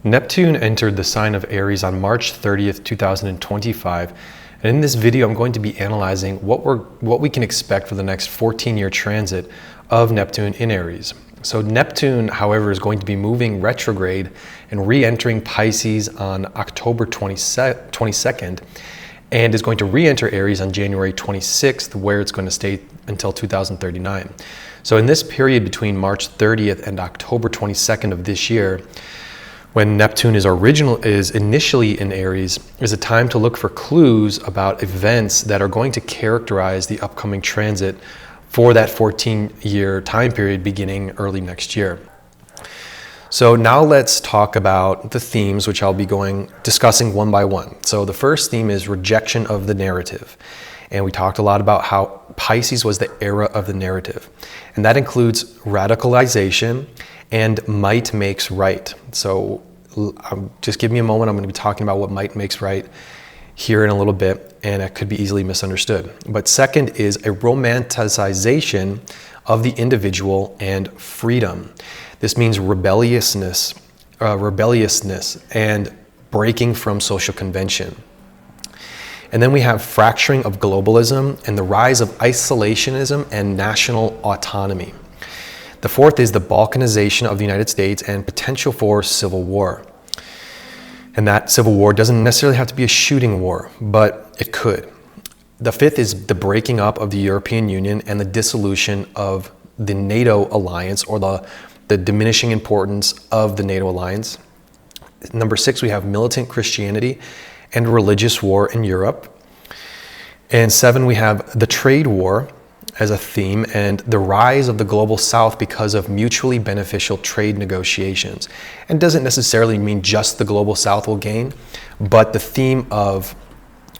Neptune entered the sign of Aries on March 30th, 2025. And in this video, I'm going to be analyzing what we can expect for the next 14-year transit of Neptune in Aries. So Neptune, however, is going to be moving retrograde and re-entering Pisces on October 22nd, and is going to re-enter Aries on January 26th, where it's going to stay until 2039. So in this period between March 30th and October 22nd of this year, when Neptune is initially in Aries, is a time to look for clues about events that are going to characterize the upcoming transit for that 14-year time period beginning early next year. So now let's talk about the themes, which I'll be discussing one by one. So the first theme is rejection of the narrative. And we talked a lot about how Pisces was the era of the narrative. And that includes radicalization and might makes right. So just give me a moment. I'm going to be talking about what might makes right here in a little bit, and it could be easily misunderstood. But second is a romanticization of the individual and freedom. This means rebelliousness and breaking from social convention. And then we have fracturing of globalism and the rise of isolationism and national autonomy. The fourth is the balkanization of the United States and potential for civil war. And that civil war doesn't necessarily have to be a shooting war, but it could. The fifth is the breaking up of the European Union and the dissolution of the NATO alliance, or the diminishing importance of the NATO alliance. Number six, we have militant Christianity and religious war in Europe. And seven, we have the trade war as a theme and the rise of the global south because of mutually beneficial trade negotiations. And doesn't necessarily mean just the global south will gain, but the theme of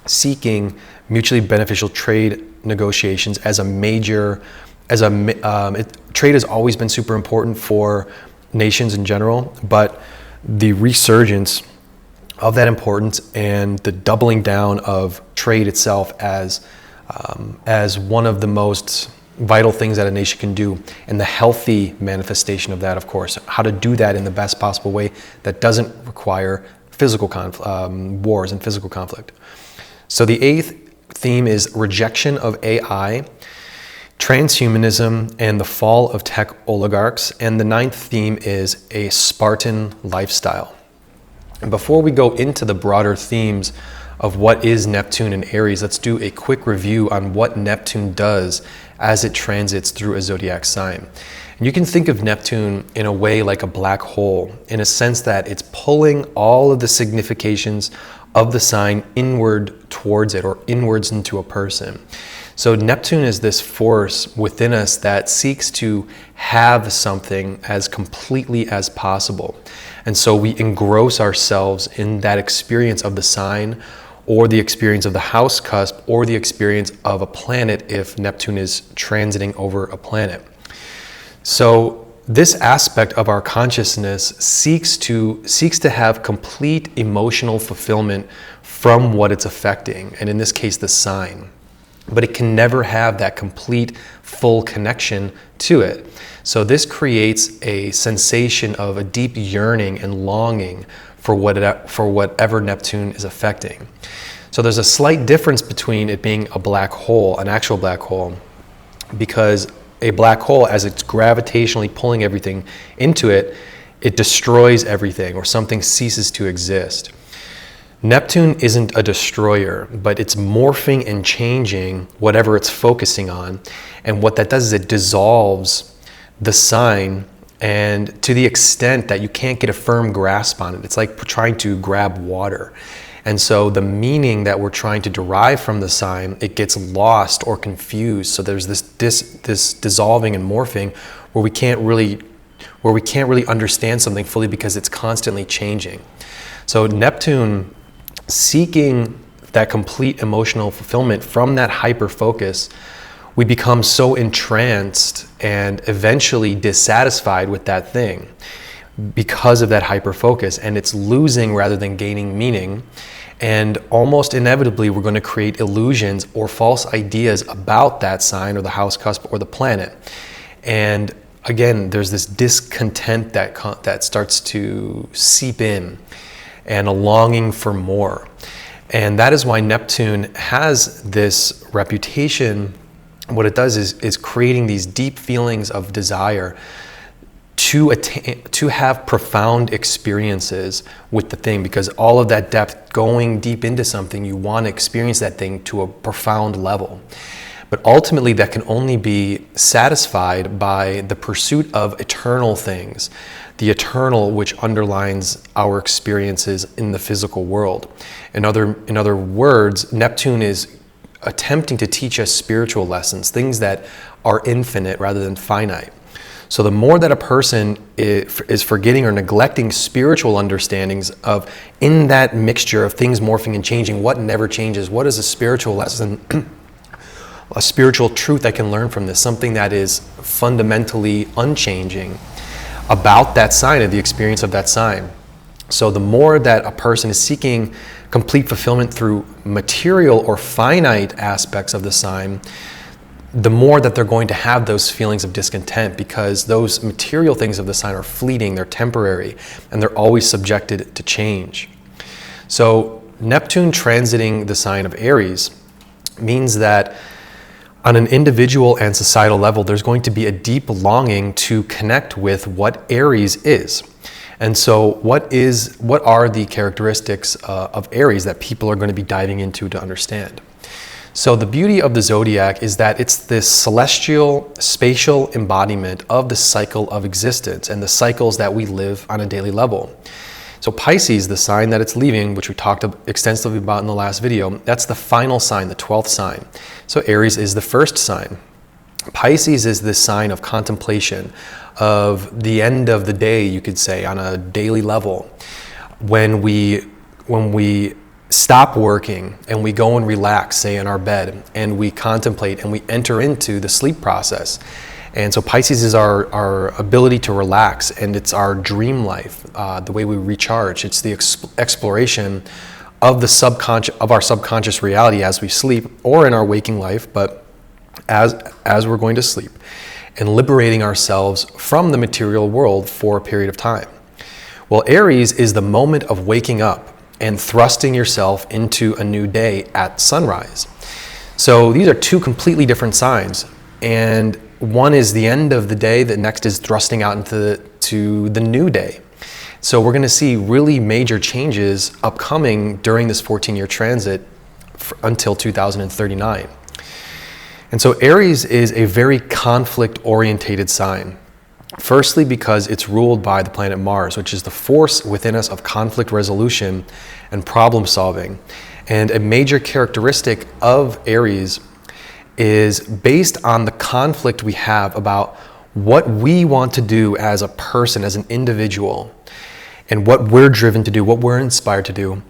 seeking mutually beneficial trade negotiations as a major, trade has always been super important for nations in general, but the resurgence of that importance and the doubling down of trade itself as one of the most vital things that a nation can do, and the healthy manifestation of that, of course, how to do that in the best possible way that doesn't require physical wars and physical conflict. So the eighth theme is rejection of AI, transhumanism, and the fall of tech oligarchs. And the ninth theme is a Spartan lifestyle. And before we go into the broader themes of what is Neptune in Aries, let's do a quick review on what Neptune does as it transits through a zodiac sign. And you can think of Neptune in a way like a black hole, in a sense that it's pulling all of the significations of the sign inward towards it, or inwards into a person. So Neptune is this force within us that seeks to have something as completely as possible. And so we engross ourselves in that experience of the sign, or the experience of the house cusp, or the experience of a planet if Neptune is transiting over a planet. So this aspect of our consciousness seeks to have complete emotional fulfillment from what it's affecting, and in this case, the sign. But it can never have that complete, full connection to it. So this creates a sensation of a deep yearning and longing for whatever Neptune is affecting. So there's a slight difference between it being a black hole, an actual black hole, because a black hole, as it's gravitationally pulling everything into it, it destroys everything, or something ceases to exist. Neptune isn't a destroyer, but it's morphing and changing whatever it's focusing on. And what that does is it dissolves the sign, and to the extent that you can't get a firm grasp on it. It's like trying to grab water. And so the meaning that we're trying to derive from the sign, it gets lost or confused. So there's this dissolving and morphing where we can't really understand something fully because it's constantly changing. So Neptune, seeking that complete emotional fulfillment from that hyper focus, we become so entranced and eventually dissatisfied with that thing because of that hyper focus, and it's losing rather than gaining meaning. And almost inevitably, we're going to create illusions or false ideas about that sign or the house cusp or the planet. And again, there's this discontent that starts to seep in, and a longing for more. And that is why Neptune has this reputation. What it does is creating these deep feelings of desire to have profound experiences with the thing, because all of that depth, going deep into something, you want to experience that thing to a profound level. But ultimately, that can only be satisfied by the pursuit of eternal things, the eternal which underlines our experiences in the physical world. In other words, Neptune is attempting to teach us spiritual lessons, things that are infinite rather than finite. So the more that a person is forgetting or neglecting spiritual understandings of, in that mixture of things morphing and changing, what never changes, what is a spiritual lesson, a spiritual truth I can learn from this, something that is fundamentally unchanging about that sign and the experience of that sign. So the more that a person is seeking complete fulfillment through material or finite aspects of the sign, the more that they're going to have those feelings of discontent, because those material things of the sign are fleeting, they're temporary, and they're always subjected to change. So Neptune transiting the sign of Aries means that on an individual and societal level, there's going to be a deep longing to connect with what Aries is. And so what are the characteristics of Aries that people are going to be diving into to understand? So the beauty of the zodiac is that it's this celestial, spatial embodiment of the cycle of existence and the cycles that we live on a daily level. So Pisces, the sign that it's leaving, which we talked extensively about in the last video, that's the final sign, the 12th sign. So Aries is the first sign. Pisces is this sign of contemplation, of the end of the day, you could say, on a daily level. When we stop working and we go and relax, say in our bed, and we contemplate and we enter into the sleep process. And so Pisces is our ability to relax, and it's our dream life, the way we recharge. It's the exploration of our subconscious reality as we sleep or in our waking life, but as we're going to sleep, and liberating ourselves from the material world for a period of time. Well, Aries is the moment of waking up and thrusting yourself into a new day at sunrise. So these are two completely different signs, and one is the end of the day, the next is thrusting out into the new day. So we're going to see really major changes upcoming during this 14-year transit until 2039. And so Aries is a very conflict-orientated sign. Firstly, because it's ruled by the planet Mars, which is the force within us of conflict resolution and problem solving. And a major characteristic of Aries is based on the conflict we have about what we want to do as a person, as an individual, and what we're driven to do, what we're inspired to do,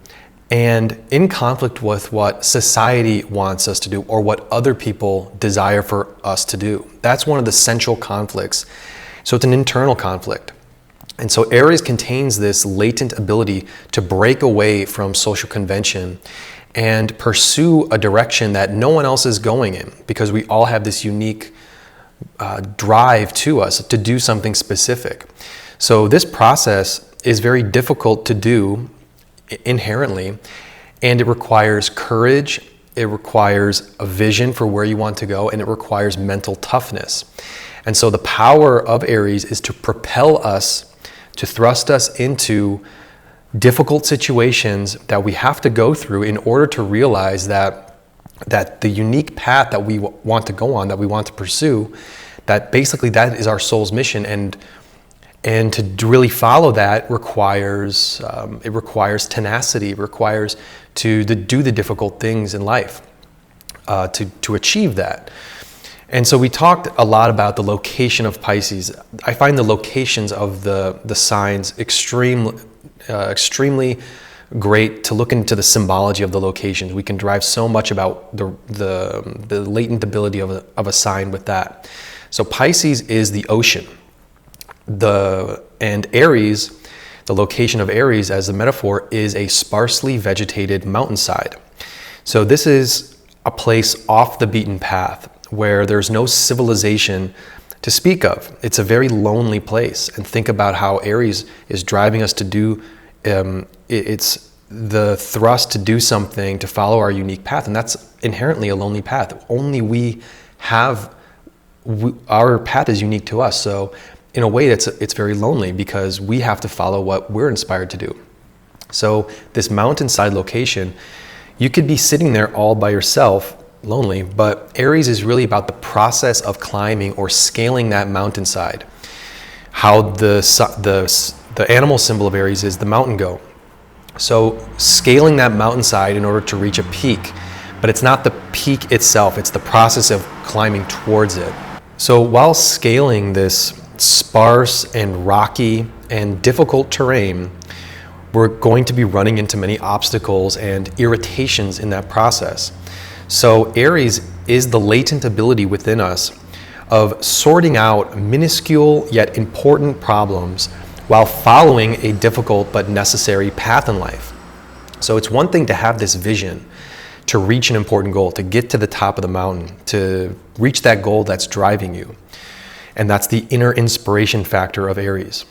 and in conflict with what society wants us to do or what other people desire for us to do. That's one of the central conflicts. So it's an internal conflict. And so Aries contains this latent ability to break away from social convention and pursue a direction that no one else is going in, because we all have this unique drive to us to do something specific. So this process is very difficult to do inherently, and it requires courage, it requires a vision for where you want to go, and it requires mental toughness. And so the power of Aries is to propel us, to thrust us into difficult situations that we have to go through in order to realize that the unique path that we want to go on, that we want to pursue, that basically that is our soul's mission, and to really follow that requires tenacity. It requires to do the difficult things in life to achieve that. And so we talked a lot about the location of Pisces. I find the locations of the signs extremely great to look into the symbology of the locations. We can derive so much about the latent ability of a sign with that. So Pisces is the ocean. And Aries, the location of Aries as a metaphor, is a sparsely vegetated mountainside. So this is a place off the beaten path where there's no civilization to speak of. It's a very lonely place. And think about how Aries is driving us to do, it's the thrust to do something, to follow our unique path. And that's inherently a lonely path. Only we have, our path is unique to us. So in a way, it's very lonely because we have to follow what we're inspired to do. So this mountainside location, you could be sitting there all by yourself, lonely, but Aries is really about the process of climbing or scaling that mountainside. How the animal symbol of Aries is the mountain goat. So scaling that mountainside in order to reach a peak, but it's not the peak itself, it's the process of climbing towards it. So while scaling this sparse and rocky and difficult terrain, we're going to be running into many obstacles and irritations in that process. So Aries is the latent ability within us of sorting out minuscule yet important problems while following a difficult but necessary path in life. So it's one thing to have this vision, to reach an important goal, to get to the top of the mountain, to reach that goal that's driving you. And that's the inner inspiration factor of Aries.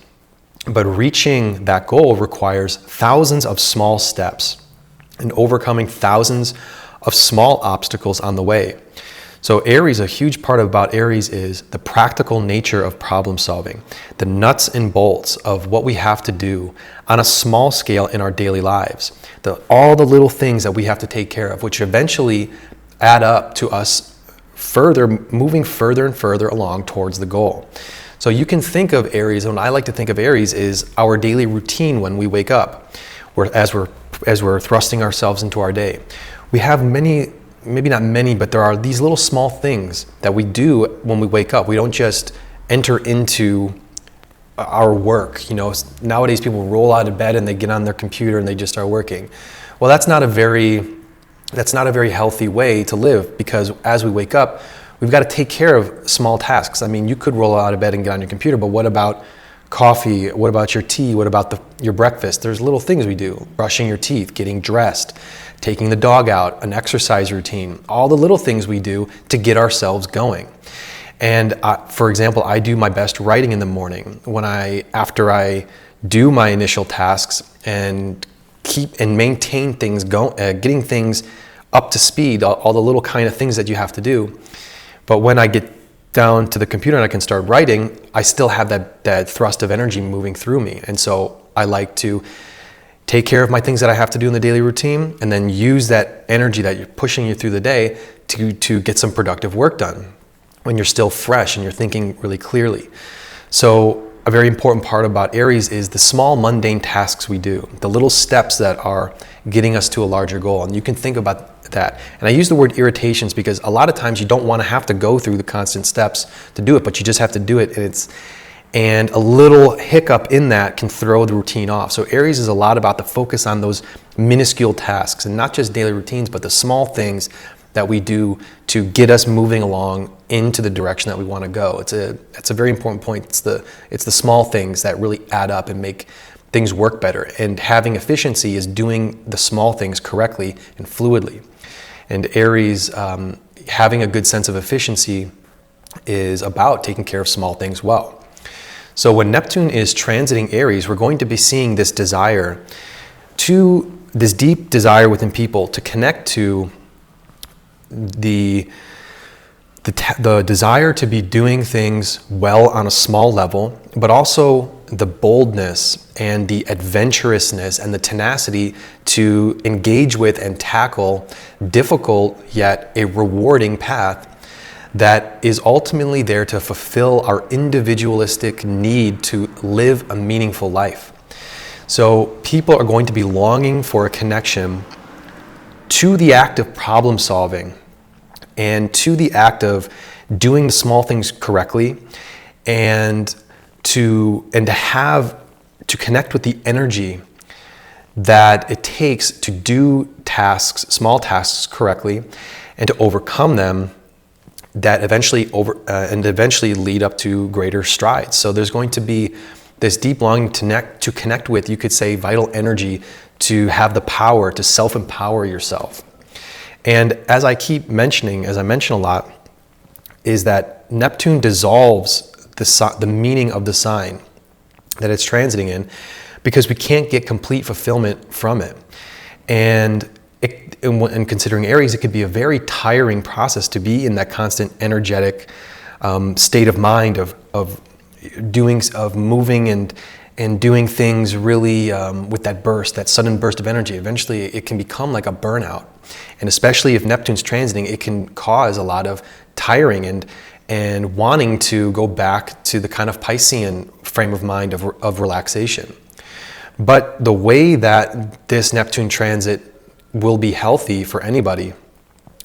But reaching that goal requires thousands of small steps and overcoming thousands of small obstacles on the way. So Aries, a huge part about Aries is the practical nature of problem solving, the nuts and bolts of what we have to do on a small scale in our daily lives, all the little things that we have to take care of, which eventually add up to us moving further and further along towards the goal. So you can think of Aries, and I like to think of Aries is our daily routine when we wake up, as we're thrusting ourselves into our day. We have many, maybe not many, but there are these little small things that we do when we wake up. We don't just enter into our work. You know, nowadays people roll out of bed and they get on their computer and they just start working. Well, that's not a very healthy way to live, because as we wake up, we've got to take care of small tasks. I mean, you could roll out of bed and get on your computer, but what about coffee? What about your tea? What about your breakfast? There's little things we do. Brushing your teeth, getting dressed, taking the dog out, an exercise routine, all the little things we do to get ourselves going. And for example, I do my best writing in the morning after I do my initial tasks and keep and maintain things going, getting things up to speed, all the little kind of things that you have to do. But when I get down to the computer and I can start writing, I still have that thrust of energy moving through me. And so I like to take care of my things that I have to do in the daily routine, and then use that energy that you're pushing you through the day to get some productive work done when you're still fresh and you're thinking really clearly. So a very important part about Aries is the small mundane tasks we do, the little steps that are getting us to a larger goal. And you can think about that. And I use the word irritations because a lot of times you don't want to have to go through the constant steps to do it, but you just have to do it. And a little hiccup in that can throw the routine off. So Aries is a lot about the focus on those minuscule tasks, and not just daily routines, but the small things that we do to get us moving along into the direction that we want to go. It's a very important point. It's the small things that really add up and make things work better. And having efficiency is doing the small things correctly and fluidly. And Aries, having a good sense of efficiency is about taking care of small things well. So when Neptune is transiting Aries, we're going to be seeing this deep desire within people to connect to the desire to be doing things well on a small level, but also the boldness and the adventurousness and the tenacity to engage with and tackle difficult yet a rewarding path that is ultimately there to fulfill our individualistic need to live a meaningful life. So people are going to be longing for a connection to the act of problem solving and to the act of doing the small things correctly, and to connect with the energy that it takes to do small tasks correctly, and to overcome them, that eventually lead up to greater strides. So there's going to be this deep longing to connect with, you could say, vital energy, to have the power to self-empower yourself. And as I mention a lot, is that Neptune dissolves the meaning of the sign that it's transiting in, because we can't get complete fulfillment from it. And considering Aries, it could be a very tiring process to be in that constant energetic state of mind of moving and doing things really with that sudden burst of energy. Eventually, it can become like a burnout. And especially if Neptune's transiting, it can cause a lot of tiring and wanting to go back to the kind of Piscean frame of mind of relaxation. But the way that this Neptune transit will be healthy for anybody,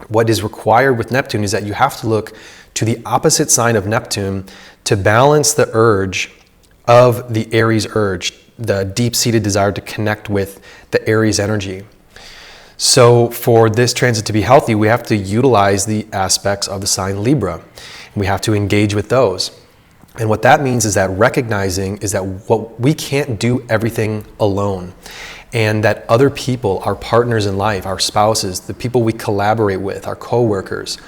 what is required with Neptune is that you have to look to the opposite sign of Neptune to balance the urge of the Aries urge, the deep-seated desire to connect with the Aries energy. So for this transit to be healthy, we have to utilize the aspects of the sign Libra. We have to engage with those. And what that means is that recognizing is that we can't do everything alone, and that other people, our partners in life, our spouses, the people we collaborate with, our coworkers,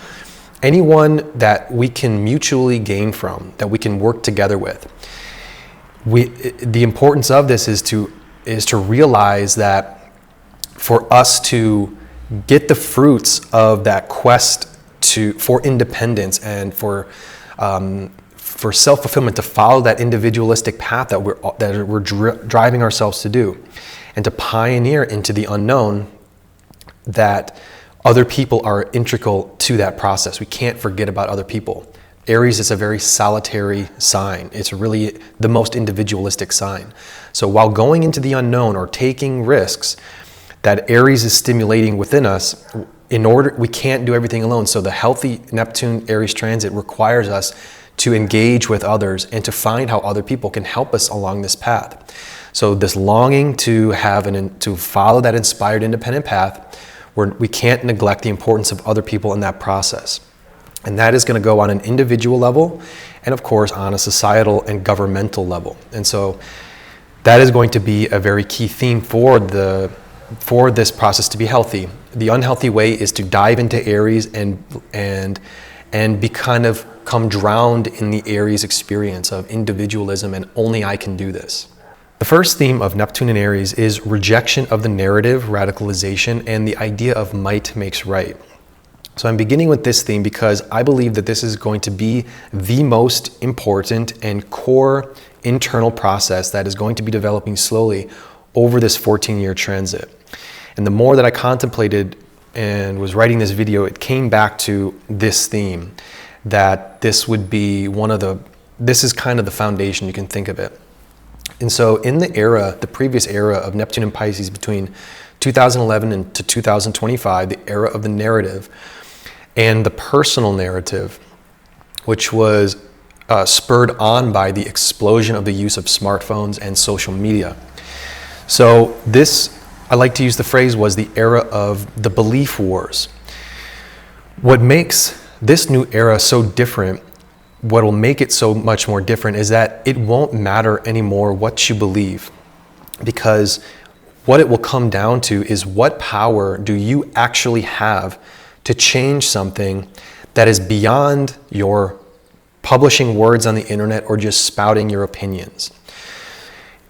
anyone that we can mutually gain from, that we can work together with. The importance of this is to realize that for us to get the fruits of that quest for independence and for self-fulfillment, to follow that individualistic path that we're driving ourselves to do, and to pioneer into the unknown, that other people are integral to that process. We can't forget about other people. Aries is a very solitary sign. It's really the most individualistic sign. So while going into the unknown or taking risks that Aries is stimulating within us, we can't do everything alone. So the healthy Neptune Aries transit requires us to engage with others and to find how other people can help us along this path. So this longing to follow that inspired independent path, we can't neglect the importance of other people in that process. And that is going to go on an individual level and, of course, on a societal and governmental level. And so that is going to be a very key theme for this process to be healthy. The unhealthy way is to dive into Aries and come drowned in the Aries experience of individualism and only I can do this. The first theme of Neptune and Aries is rejection of the narrative, radicalization, and the idea of might makes right. So I'm beginning with this theme because I believe that this is going to be the most important and core internal process that is going to be developing slowly over this 14-year transit. And the more that I contemplated and was writing this video, it came back to this theme, that this would be this is kind of the foundation, you can think of it. And so in the previous era of Neptune and Pisces between 2011 and to 2025, the era of the narrative and the personal narrative, which was spurred on by the explosion of the use of smartphones and social media. So this, I like to use the phrase, was the era of the belief wars. What makes this new era so different, what will make it so much more different, is that it won't matter anymore what you believe, because what it will come down to is what power do you actually have to change something that is beyond your publishing words on the internet or just spouting your opinions.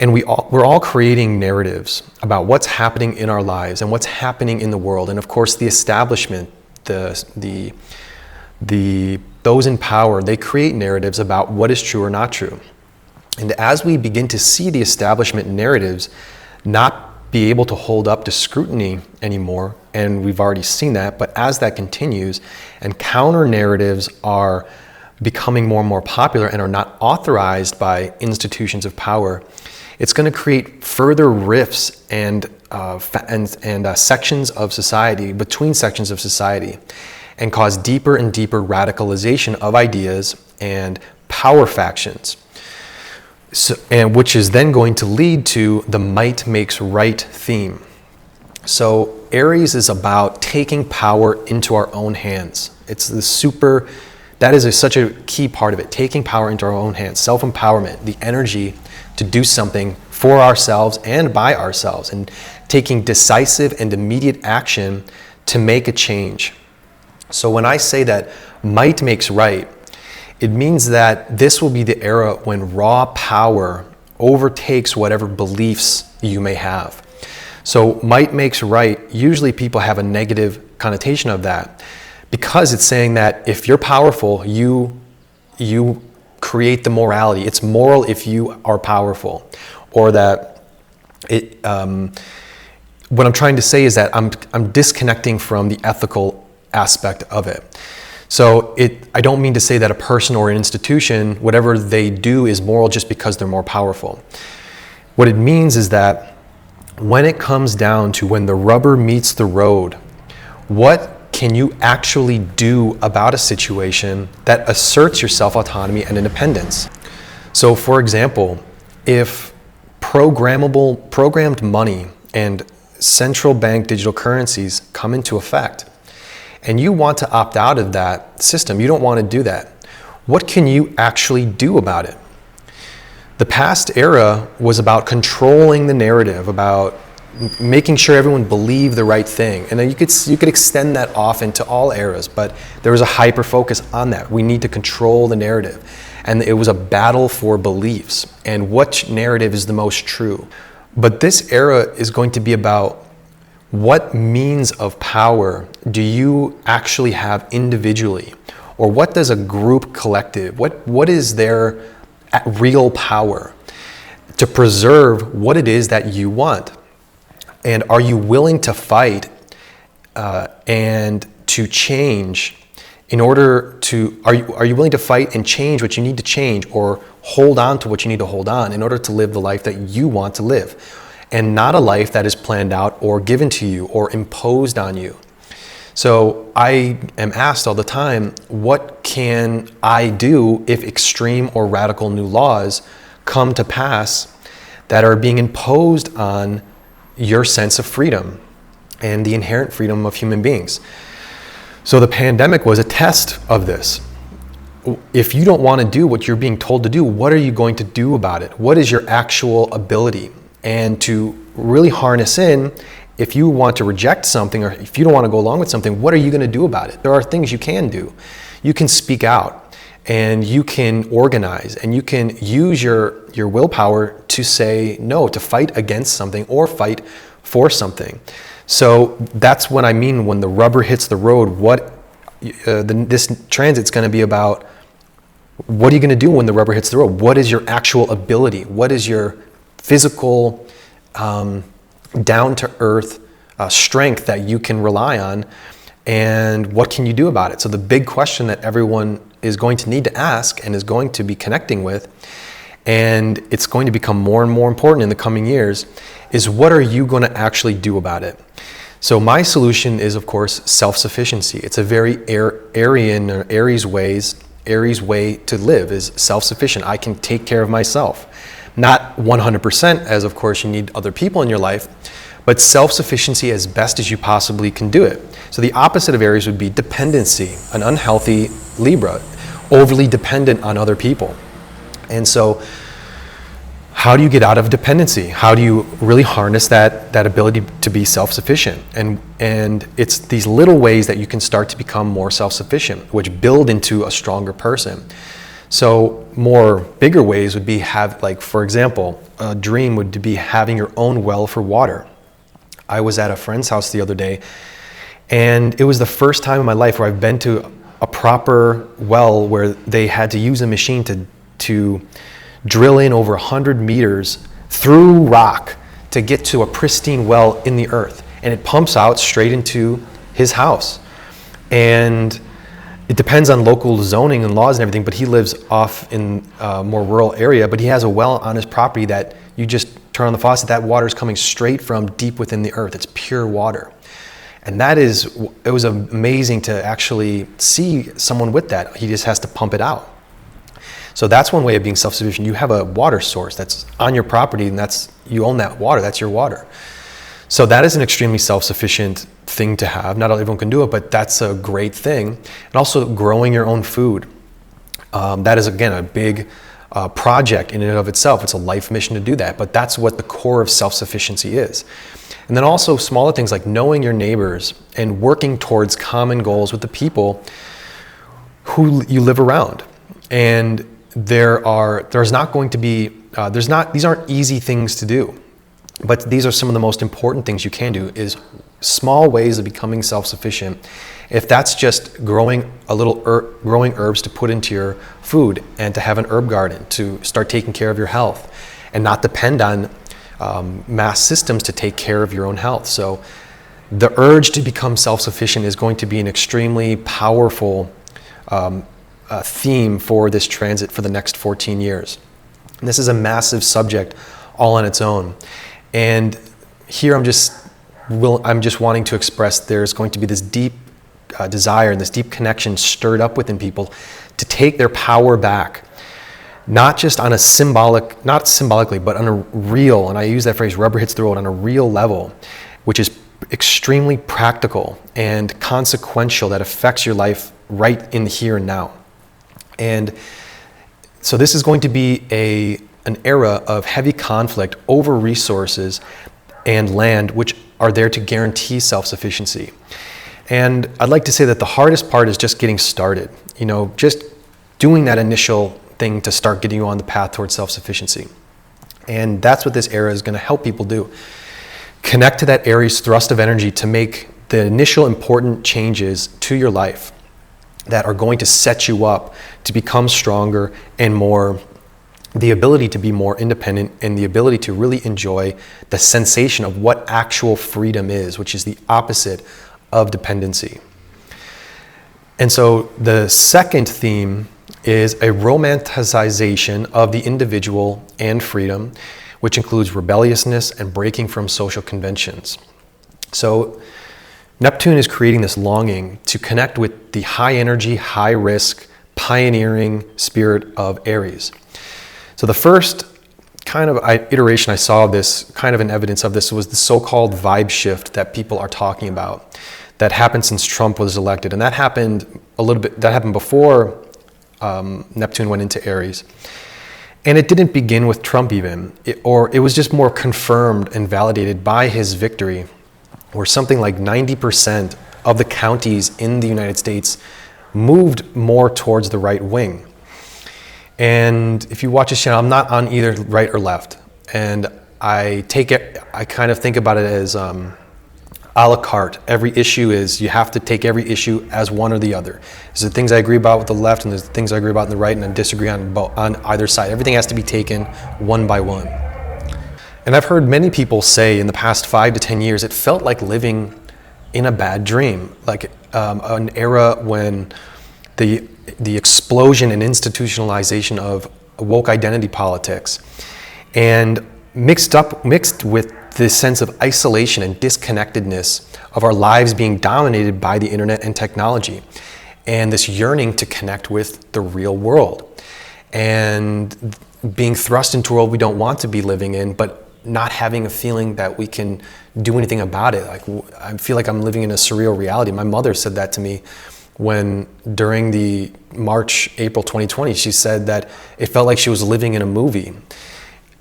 And we're all creating narratives about what's happening in our lives and what's happening in the world. And of course, the establishment, those in power, they create narratives about what is true or not true. And as we begin to see the establishment narratives not be able to hold up to scrutiny anymore, and we've already seen that, but as that continues and counter narratives are becoming more and more popular and are not authorized by institutions of power, it's going to create further rifts and sections of society, between sections of society, and cause deeper and deeper radicalization of ideas and power factions. And which is then going to lead to the might makes right theme. So Aries is about taking power into our own hands. That is such a key part of it, taking power into our own hands, self-empowerment, the energy to do something for ourselves and by ourselves, and taking decisive and immediate action to make a change. So when I say that might makes right, It means that this will be the era when raw power overtakes whatever beliefs you may have. So might makes right, usually people have a negative connotation of that because it's saying that if you're powerful, you create the morality. It's moral if you are powerful. Or that what I'm trying to say is that I'm disconnecting from the ethical aspect of it. So I don't mean to say that a person or an institution, whatever they do is moral just because they're more powerful. What it means is that when it comes down to when the rubber meets the road, what can you actually do about a situation that asserts your self-autonomy and independence? So for example, if programmed money and central bank digital currencies come into effect, and you want to opt out of that system, you don't want to do that, what can you actually do about it? The past era was about controlling the narrative, about making sure everyone believed the right thing. And then you could extend that off into all eras, but there was a hyper focus on that. We need to control the narrative. And it was a battle for beliefs and what narrative is the most true. But this era is going to be about what means of power do you actually have individually? Or what does a group collective, what is their real power to preserve what it is that you want? And are you willing to fight and to change in order to, are you willing to fight and change what you need to change, or hold on to what you need to hold on in order to live the life that you want to live? And not a life that is planned out or given to you or imposed on you. So I am asked all the time, what can I do if extreme or radical new laws come to pass that are being imposed on your sense of freedom and the inherent freedom of human beings? So the pandemic was a test of this. If you don't want to do what you're being told to do, what are you going to do about it? What is your actual ability? And to really harness in, if you want to reject something or if you don't want to go along with something, what are you going to do about it? There are things you can do. You can speak out and you can organize and you can use your willpower to say no, to fight against something or fight for something. So that's what I mean when the rubber hits the road. This transit's going to be about, what are you going to do when the rubber hits the road? What is your actual ability? What is your physical, down-to-earth strength that you can rely on, and what can you do about it? So the big question that everyone is going to need to ask and is going to be connecting with, and it's going to become more and more important in the coming years, is what are you going to actually do about it? So my solution is, of course, self-sufficiency. It's a very Aryan or Aries way to live, is self-sufficient. I can take care of myself. Not 100%, as of course you need other people in your life, but self-sufficiency as best as you possibly can do it. So the opposite of Aries would be dependency, an unhealthy Libra, overly dependent on other people. And so how do you get out of dependency? How do you really harness that ability to be self-sufficient? And it's these little ways that you can start to become more self-sufficient, which build into a stronger person. So more bigger ways would be for example, a dream would be having your own well for water. I was at a friend's house the other day, and it was the first time in my life where I've been to a proper well where they had to use a machine to drill in over 100 meters through rock to get to a pristine well in the earth. And it pumps out straight into his house. And it depends on local zoning and laws and everything, but he lives off in a more rural area, but he has a well on his property that you just turn on the faucet, that water is coming straight from deep within the earth. It's pure water. And it was amazing to actually see someone with that. He just has to pump it out. So that's one way of being self-sufficient. You have a water source that's on your property, and you own that water, that's your water. So that is an extremely self-sufficient thing to have. Not everyone can do it, but that's a great thing. And also growing your own food. That is, again, a big project in and of itself. It's a life mission to do that, but that's what the core of self-sufficiency is. And then also smaller things like knowing your neighbors and working towards common goals with the people who you live around. And there's not going to be, these aren't easy things to do, but these are some of the most important things you can do, is small ways of becoming self-sufficient. If that's just growing growing herbs to put into your food, and to have an herb garden to start taking care of your health and not depend on mass systems to take care of your own health. So the urge to become self-sufficient is going to be an extremely powerful theme for this transit for the next 14 years. And this is a massive subject all on its own. And here I'm just wanting to express there's going to be this deep desire and this deep connection stirred up within people to take their power back, not just on a not symbolically, but on a real, and I use that phrase, rubber hits the road, on a real level, which is extremely practical and consequential, that affects your life right in the here and now. And so this is going to be an era of heavy conflict over resources and land, which are there to guarantee self-sufficiency. And I'd like to say that the hardest part is just getting started, just doing that initial thing to start getting you on the path towards self-sufficiency. And that's what this era is going to help people do. Connect to that Aries thrust of energy to make the initial important changes to your life that are going to set you up to become stronger and the ability to be more independent, and the ability to really enjoy the sensation of what actual freedom is, which is the opposite of dependency. And so the second theme is a romanticization of the individual and freedom, which includes rebelliousness and breaking from social conventions. So Neptune is creating this longing to connect with the high energy, high risk, pioneering spirit of Aries. So the first kind of iteration I saw of this, kind of an evidence of this, was the so-called vibe shift that people are talking about, that happened since Trump was elected. And that happened before Neptune went into Aries. And it didn't begin with Trump even, it was just more confirmed and validated by his victory, where something like 90% of the counties in the United States moved more towards the right wing. And if you watch this channel, I'm not on either right or left. And I kind of think about it as a la carte. Every issue is, you have to take every issue as one or the other. There's the things I agree about with the left, and there's the things I agree about on the right, and I disagree on either side. Everything has to be taken one by one. And I've heard many people say in the past 5 to 10 years, it felt like living in a bad dream, like an era when the explosion and institutionalization of woke identity politics, and mixed with this sense of isolation and disconnectedness of our lives being dominated by the internet and technology, and this yearning to connect with the real world, and being thrust into a world we don't want to be living in, but not having a feeling that we can do anything about it. Like, I feel like I'm living in a surreal reality. My mother said that to me when, during the April 2020, she said that it felt like she was living in a movie.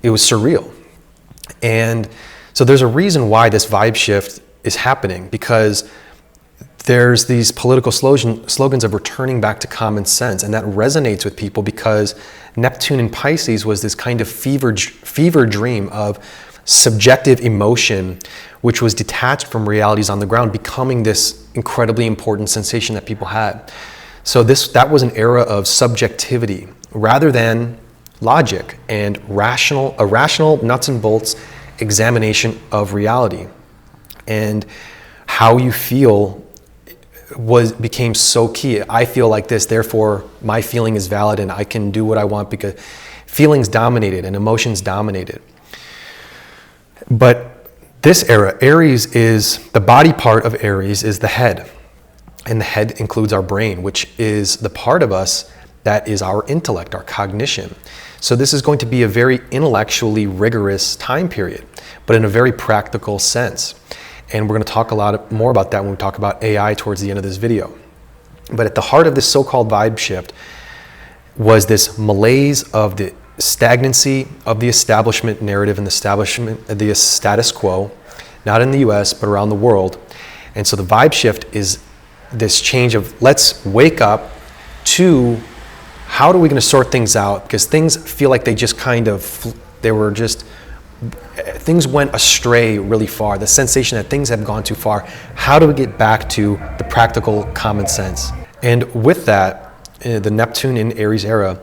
It was surreal. And so there's a reason why this vibe shift is happening, because there's these political slogans of returning back to common sense, and that resonates with people because Neptune in Pisces was this kind of fever dream of subjective emotion, which was detached from realities on the ground, becoming this incredibly important sensation that people had. So that was an era of subjectivity rather than logic and a rational nuts and bolts examination of reality. And how you feel became so key. I feel like this, therefore my feeling is valid and I can do what I want, because feelings dominated and emotions dominated. But this era, Aries, is the body part of Aries is the head. And the head includes our brain, which is the part of us that is our intellect, our cognition. So this is going to be a very intellectually rigorous time period, but in a very practical sense. And we're going to talk a lot more about that when we talk about AI towards the end of this video. But at the heart of this so-called vibe shift was this malaise of the stagnancy of the establishment narrative and the status quo, not in the US, but around the world. And so the vibe shift is this change of, let's wake up to how are we going to sort things out? Because things feel like they just things went astray really far. The sensation that things have gone too far. How do we get back to the practical common sense? And with that, the Neptune in Aries era,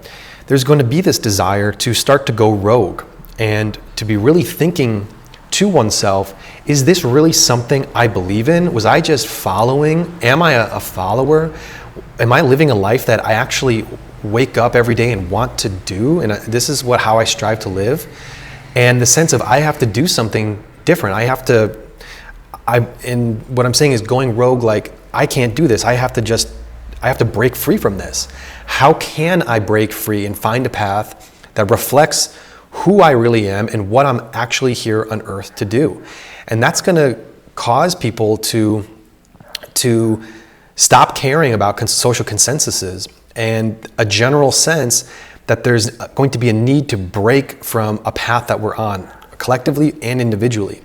there's going to be this desire to start to go rogue and to be really thinking to oneself, is this really something I believe in? Was I just following? Am I a follower? Am I living a life that I actually wake up every day and want to do? And this is how I strive to live. And the sense of I have to do something different. And what I'm saying is going rogue, like I can't do this. I have to break free from this. How can I break free and find a path that reflects who I really am and what I'm actually here on earth to do? And that's going to cause people to stop caring about social consensuses and a general sense that there's going to be a need to break from a path that we're on, collectively and individually.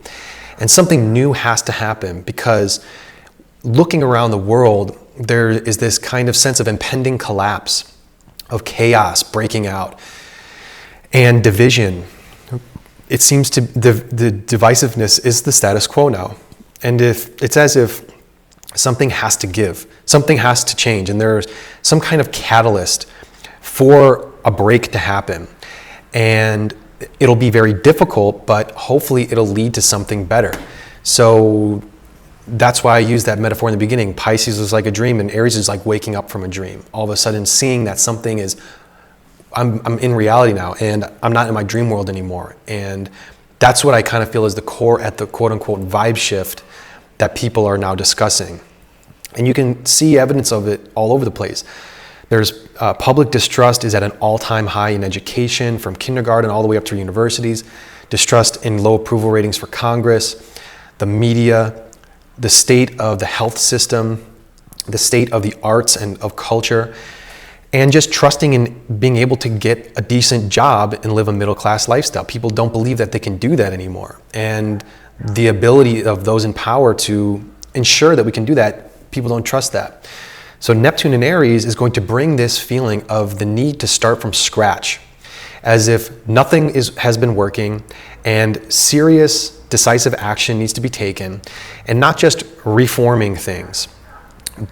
And something new has to happen, because looking around the world, there is this kind of sense of impending collapse, of chaos breaking out, and division. It seems to, the divisiveness is the status quo now. And it's as if something has to give, something has to change, and there's some kind of catalyst for a break to happen. And it'll be very difficult, but hopefully it'll lead to something better. So that's why I used that metaphor in the beginning. Pisces is like a dream, and Aries is like waking up from a dream. All of a sudden seeing that something is, I'm in reality now, and I'm not in my dream world anymore. And that's what I kind of feel is the core at the quote unquote vibe shift that people are now discussing. And you can see evidence of it all over the place. There's public distrust is at an all-time high in education, from kindergarten all the way up to universities. Distrust in low approval ratings for Congress, the media, the state of the health system, the state of the arts and of culture, and just trusting in being able to get a decent job and live a middle-class lifestyle. People don't believe that they can do that anymore. And the ability of those in power to ensure that we can do that, people don't trust that. So Neptune in Aries is going to bring this feeling of the need to start from scratch, as if nothing has been working and serious, decisive action needs to be taken, and not just reforming things,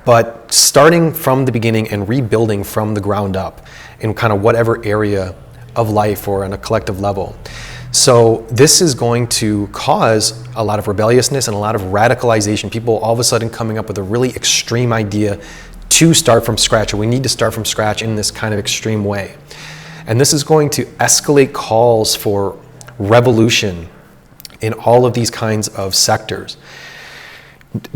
but starting from the beginning and rebuilding from the ground up in kind of whatever area of life or on a collective level. So this is going to cause a lot of rebelliousness and a lot of radicalization. People all of a sudden coming up with a really extreme idea to start from scratch, or we need to start from scratch in this kind of extreme way. And this is going to escalate calls for revolution in all of these kinds of sectors,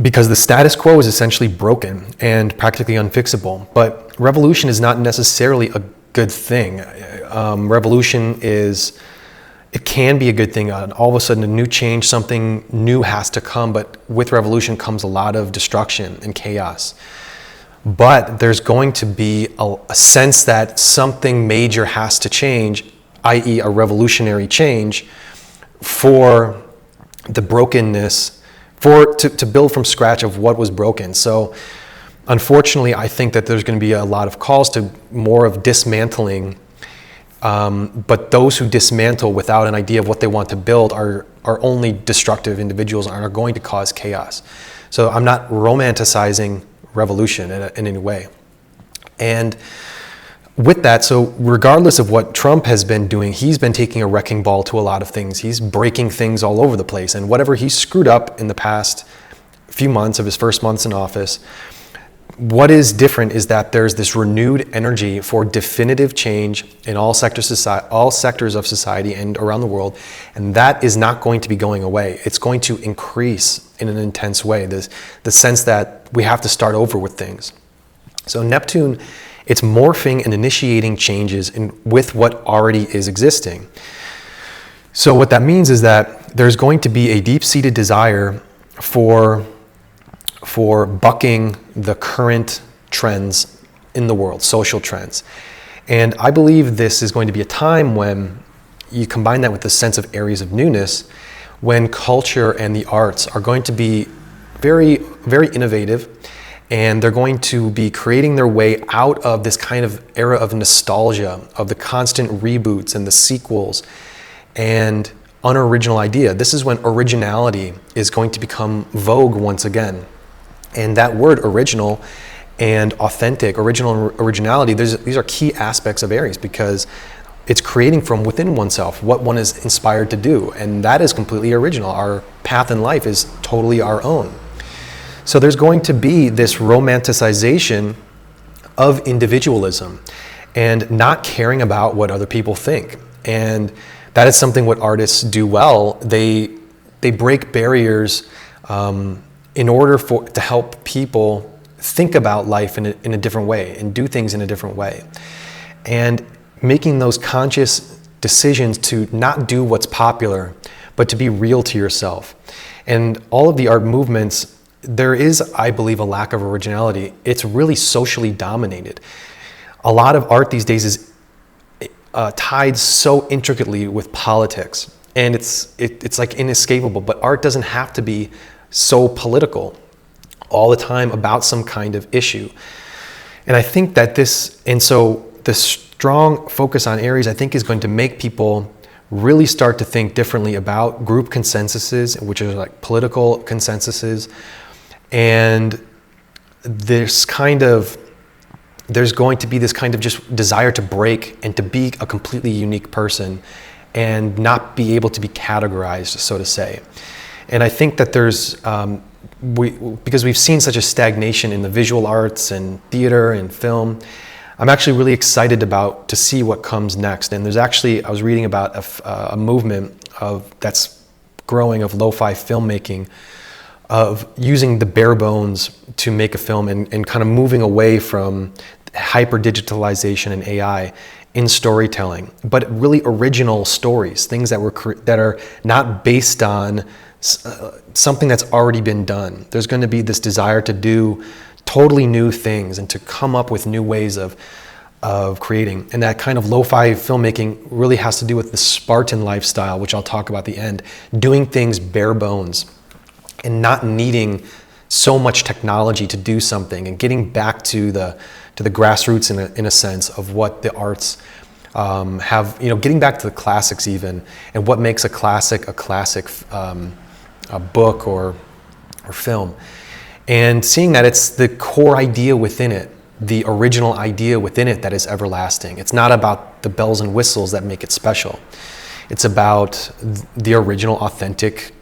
because the status quo is essentially broken and practically unfixable. But revolution is not necessarily a good thing. Revolution it can be a good thing. All of a sudden a new change, something new has to come, but with revolution comes a lot of destruction and chaos. But there's going to be a sense that something major has to change, i.e. a revolutionary change, for the brokenness, to build from scratch of what was broken. So unfortunately, I think that there's going to be a lot of calls to more of dismantling, but those who dismantle without an idea of what they want to build are only destructive individuals and are going to cause chaos. So I'm not romanticizing revolution in any way. And with that, so regardless of what Trump has been doing, he's been taking a wrecking ball to a lot of things. He's breaking things all over the place. And whatever he screwed up in the past few months of his first months in office, what is different is that there's this renewed energy for definitive change in all sectors of society and around the world. And that is not going to be going away. It's going to increase in an intense way. The sense that we have to start over with things. So Neptune, it's morphing and initiating changes with what already is existing. So what that means is that there's going to be a deep-seated desire for bucking the current trends in the world, social trends. And I believe this is going to be a time when you combine that with the sense of areas of newness, when culture and the arts are going to be very, very innovative And they're going to be creating their way out of this kind of era of nostalgia, of the constant reboots and the sequels and unoriginal idea. This is when originality is going to become vogue once again. And that word original and authentic, original and originality, these are key aspects of Aries, because it's creating from within oneself what one is inspired to do. And that is completely original. Our path in life is totally our own. So there's going to be this romanticization of individualism and not caring about what other people think. And that is something what artists do well. They break barriers in order to help people think about life in a different way and do things in a different way. And making those conscious decisions to not do what's popular, but to be real to yourself. And all of the art movements, there is, I believe, a lack of originality. It's really socially dominated. A lot of art these days is tied so intricately with politics, and it's like inescapable. But art doesn't have to be so political all the time about some kind of issue. And I think that so the strong focus on Aries, I think, is going to make people really start to think differently about group consensuses, which are like political consensuses. And there's going to be this kind of just desire to break and to be a completely unique person and not be able to be categorized, so to say. And I think that there's, because we've seen such a stagnation in the visual arts and theater and film, I'm actually really excited to see what comes next. And there's actually, I was reading about a movement that's growing of lo-fi filmmaking, of using the bare bones to make a film and kind of moving away from hyper digitalization and AI in storytelling, but really original stories, things that are not based on something that's already been done. There's going to be this desire to do totally new things and to come up with new ways of creating. And that kind of lo-fi filmmaking really has to do with the Spartan lifestyle, which I'll talk about at the end, doing things bare bones and not needing so much technology to do something, and getting back to the grassroots in a sense of what the arts have, getting back to the classics even, and what makes a classic a book or film. And seeing that it's the core idea within it, the original idea within it, that is everlasting. It's not about the bells and whistles that make it special. It's about the original, authentic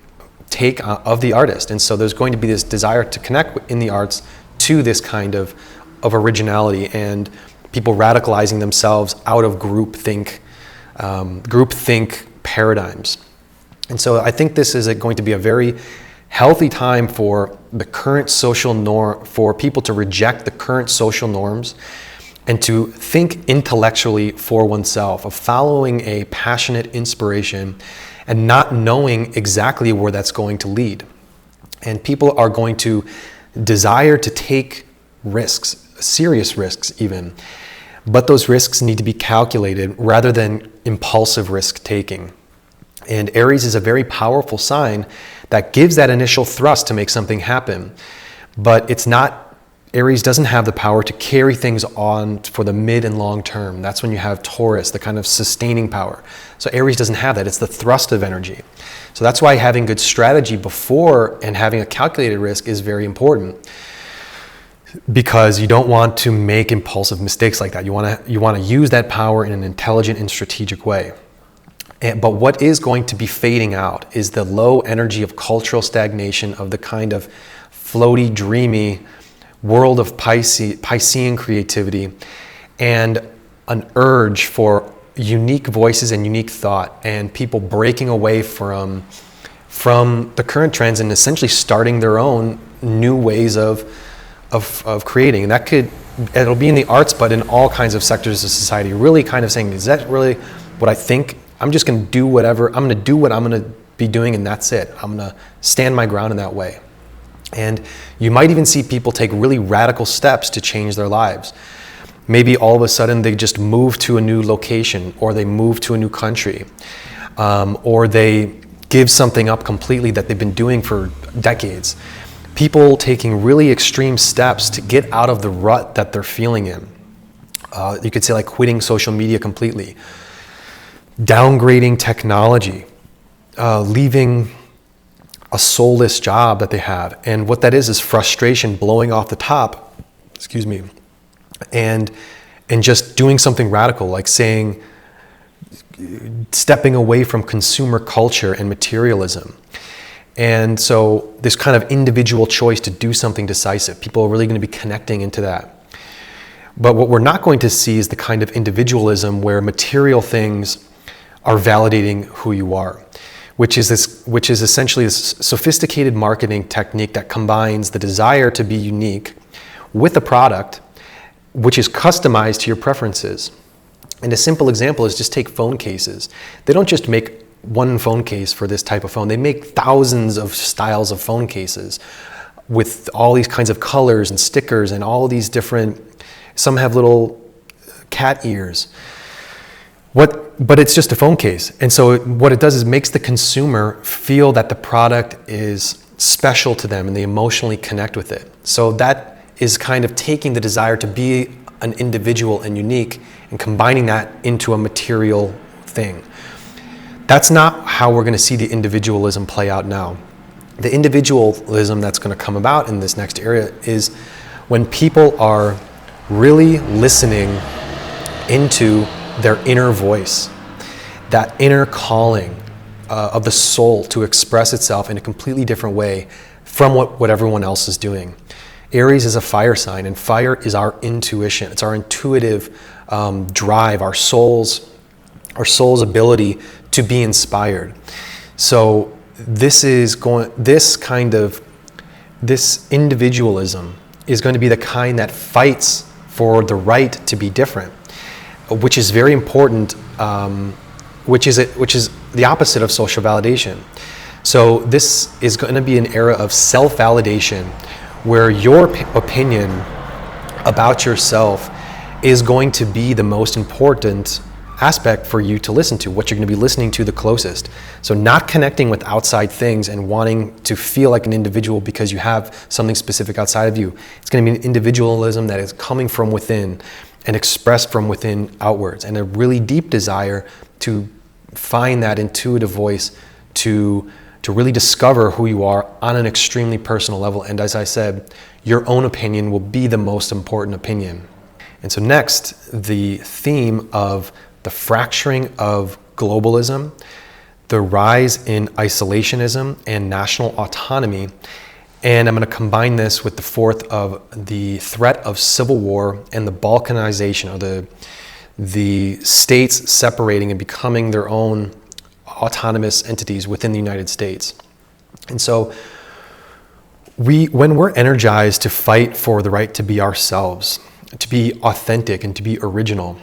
take of the artist. And so there's going to be this desire to connect in the arts to this kind of originality, and people radicalizing themselves out of groupthink paradigms. And so I think this is going to be a very healthy time for the current social norm, for people to reject the current social norms and to think intellectually for oneself, of following a passionate inspiration and not knowing exactly where that's going to lead. And people are going to desire to take risks, serious risks even, but those risks need to be calculated rather than impulsive risk taking. And Aries is a very powerful sign that gives that initial thrust to make something happen, but Aries doesn't have the power to carry things on for the mid and long term. That's when you have Taurus, the kind of sustaining power. So Aries doesn't have that. It's the thrust of energy. So that's why having good strategy before and having a calculated risk is very important, because you don't want to make impulsive mistakes like that. You want to use that power in an intelligent and strategic way. But what is going to be fading out is the low energy of cultural stagnation, of the kind of floaty, dreamy world of Piscean creativity, and an urge for unique voices and unique thought, and people breaking away from the current trends and essentially starting their own new ways of creating. And it'll be in the arts, but in all kinds of sectors of society, really kind of saying, is that really what I think? I'm just going to do whatever. I'm going to do what I'm going to be doing, and that's it. I'm going to stand my ground in that way. And you might even see people take really radical steps to change their lives. Maybe all of a sudden they just move to a new location, or they move to a new country, or they give something up completely that they've been doing for decades. People taking really extreme steps to get out of the rut that they're feeling in. You could say like quitting social media completely, downgrading technology, leaving a soulless job that they have. And what that is frustration blowing off the top, and just doing something radical, like stepping away from consumer culture and materialism. And so this kind of individual choice to do something decisive, people are really going to be connecting into that. But what we're not going to see is the kind of individualism where material things are validating who you are, which is essentially this sophisticated marketing technique that combines the desire to be unique with a product which is customized to your preferences. And a simple example is just take phone cases. They don't just make one phone case for this type of phone. They make thousands of styles of phone cases with all these kinds of colors and stickers and all these different, some have little cat ears. But it's just a phone case. And so what it does is makes the consumer feel that the product is special to them and they emotionally connect with it. So that is kind of taking the desire to be an individual and unique and combining that into a material thing. That's not how we're going to see the individualism play out now. The individualism that's going to come about in this next area is when people are really listening into their inner voice, that inner calling of the soul to express itself in a completely different way from what everyone else is doing. Aries is a fire sign, and fire is our intuition. It's our intuitive drive, our soul's ability to be inspired. So this individualism is going to be the kind that fights for the right to be different, which is very important, which is the opposite of social validation. So this is going to be an era of self-validation where your opinion about yourself is going to be the most important aspect for you to listen to, what you're going to be listening to the closest. So not connecting with outside things and wanting to feel like an individual because you have something specific outside of you. It's going to be an individualism that is coming from within and expressed from within outwards, and a really deep desire to find that intuitive voice to really discover who you are on an extremely personal level. And as I said, your own opinion will be the most important opinion. And so next, the theme of the fracturing of globalism, the rise in isolationism and national autonomy. And I'm going to combine this with the fourth of the threat of civil war and the balkanization, or the states separating and becoming their own autonomous entities within the United States. And so when we're energized to fight for the right to be ourselves, to be authentic and to be original,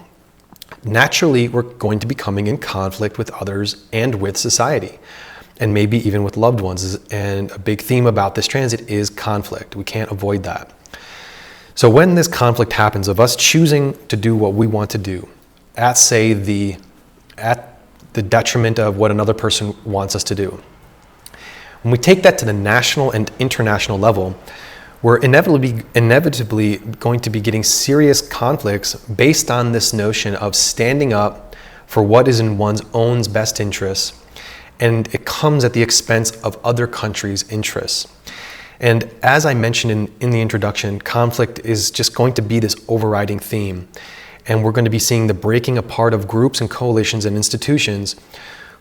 naturally we're going to be coming in conflict with others and with society, and maybe even with loved ones. And a big theme about this transit is conflict. We can't avoid that. So when this conflict happens of us choosing to do what we want to do at the detriment of what another person wants us to do, when we take that to the national and international level, we're inevitably going to be getting serious conflicts based on this notion of standing up for what is in one's own best interests, and it comes at the expense of other countries' interests. And as I mentioned in the introduction, conflict is just going to be this overriding theme, and we're going to be seeing the breaking apart of groups and coalitions and institutions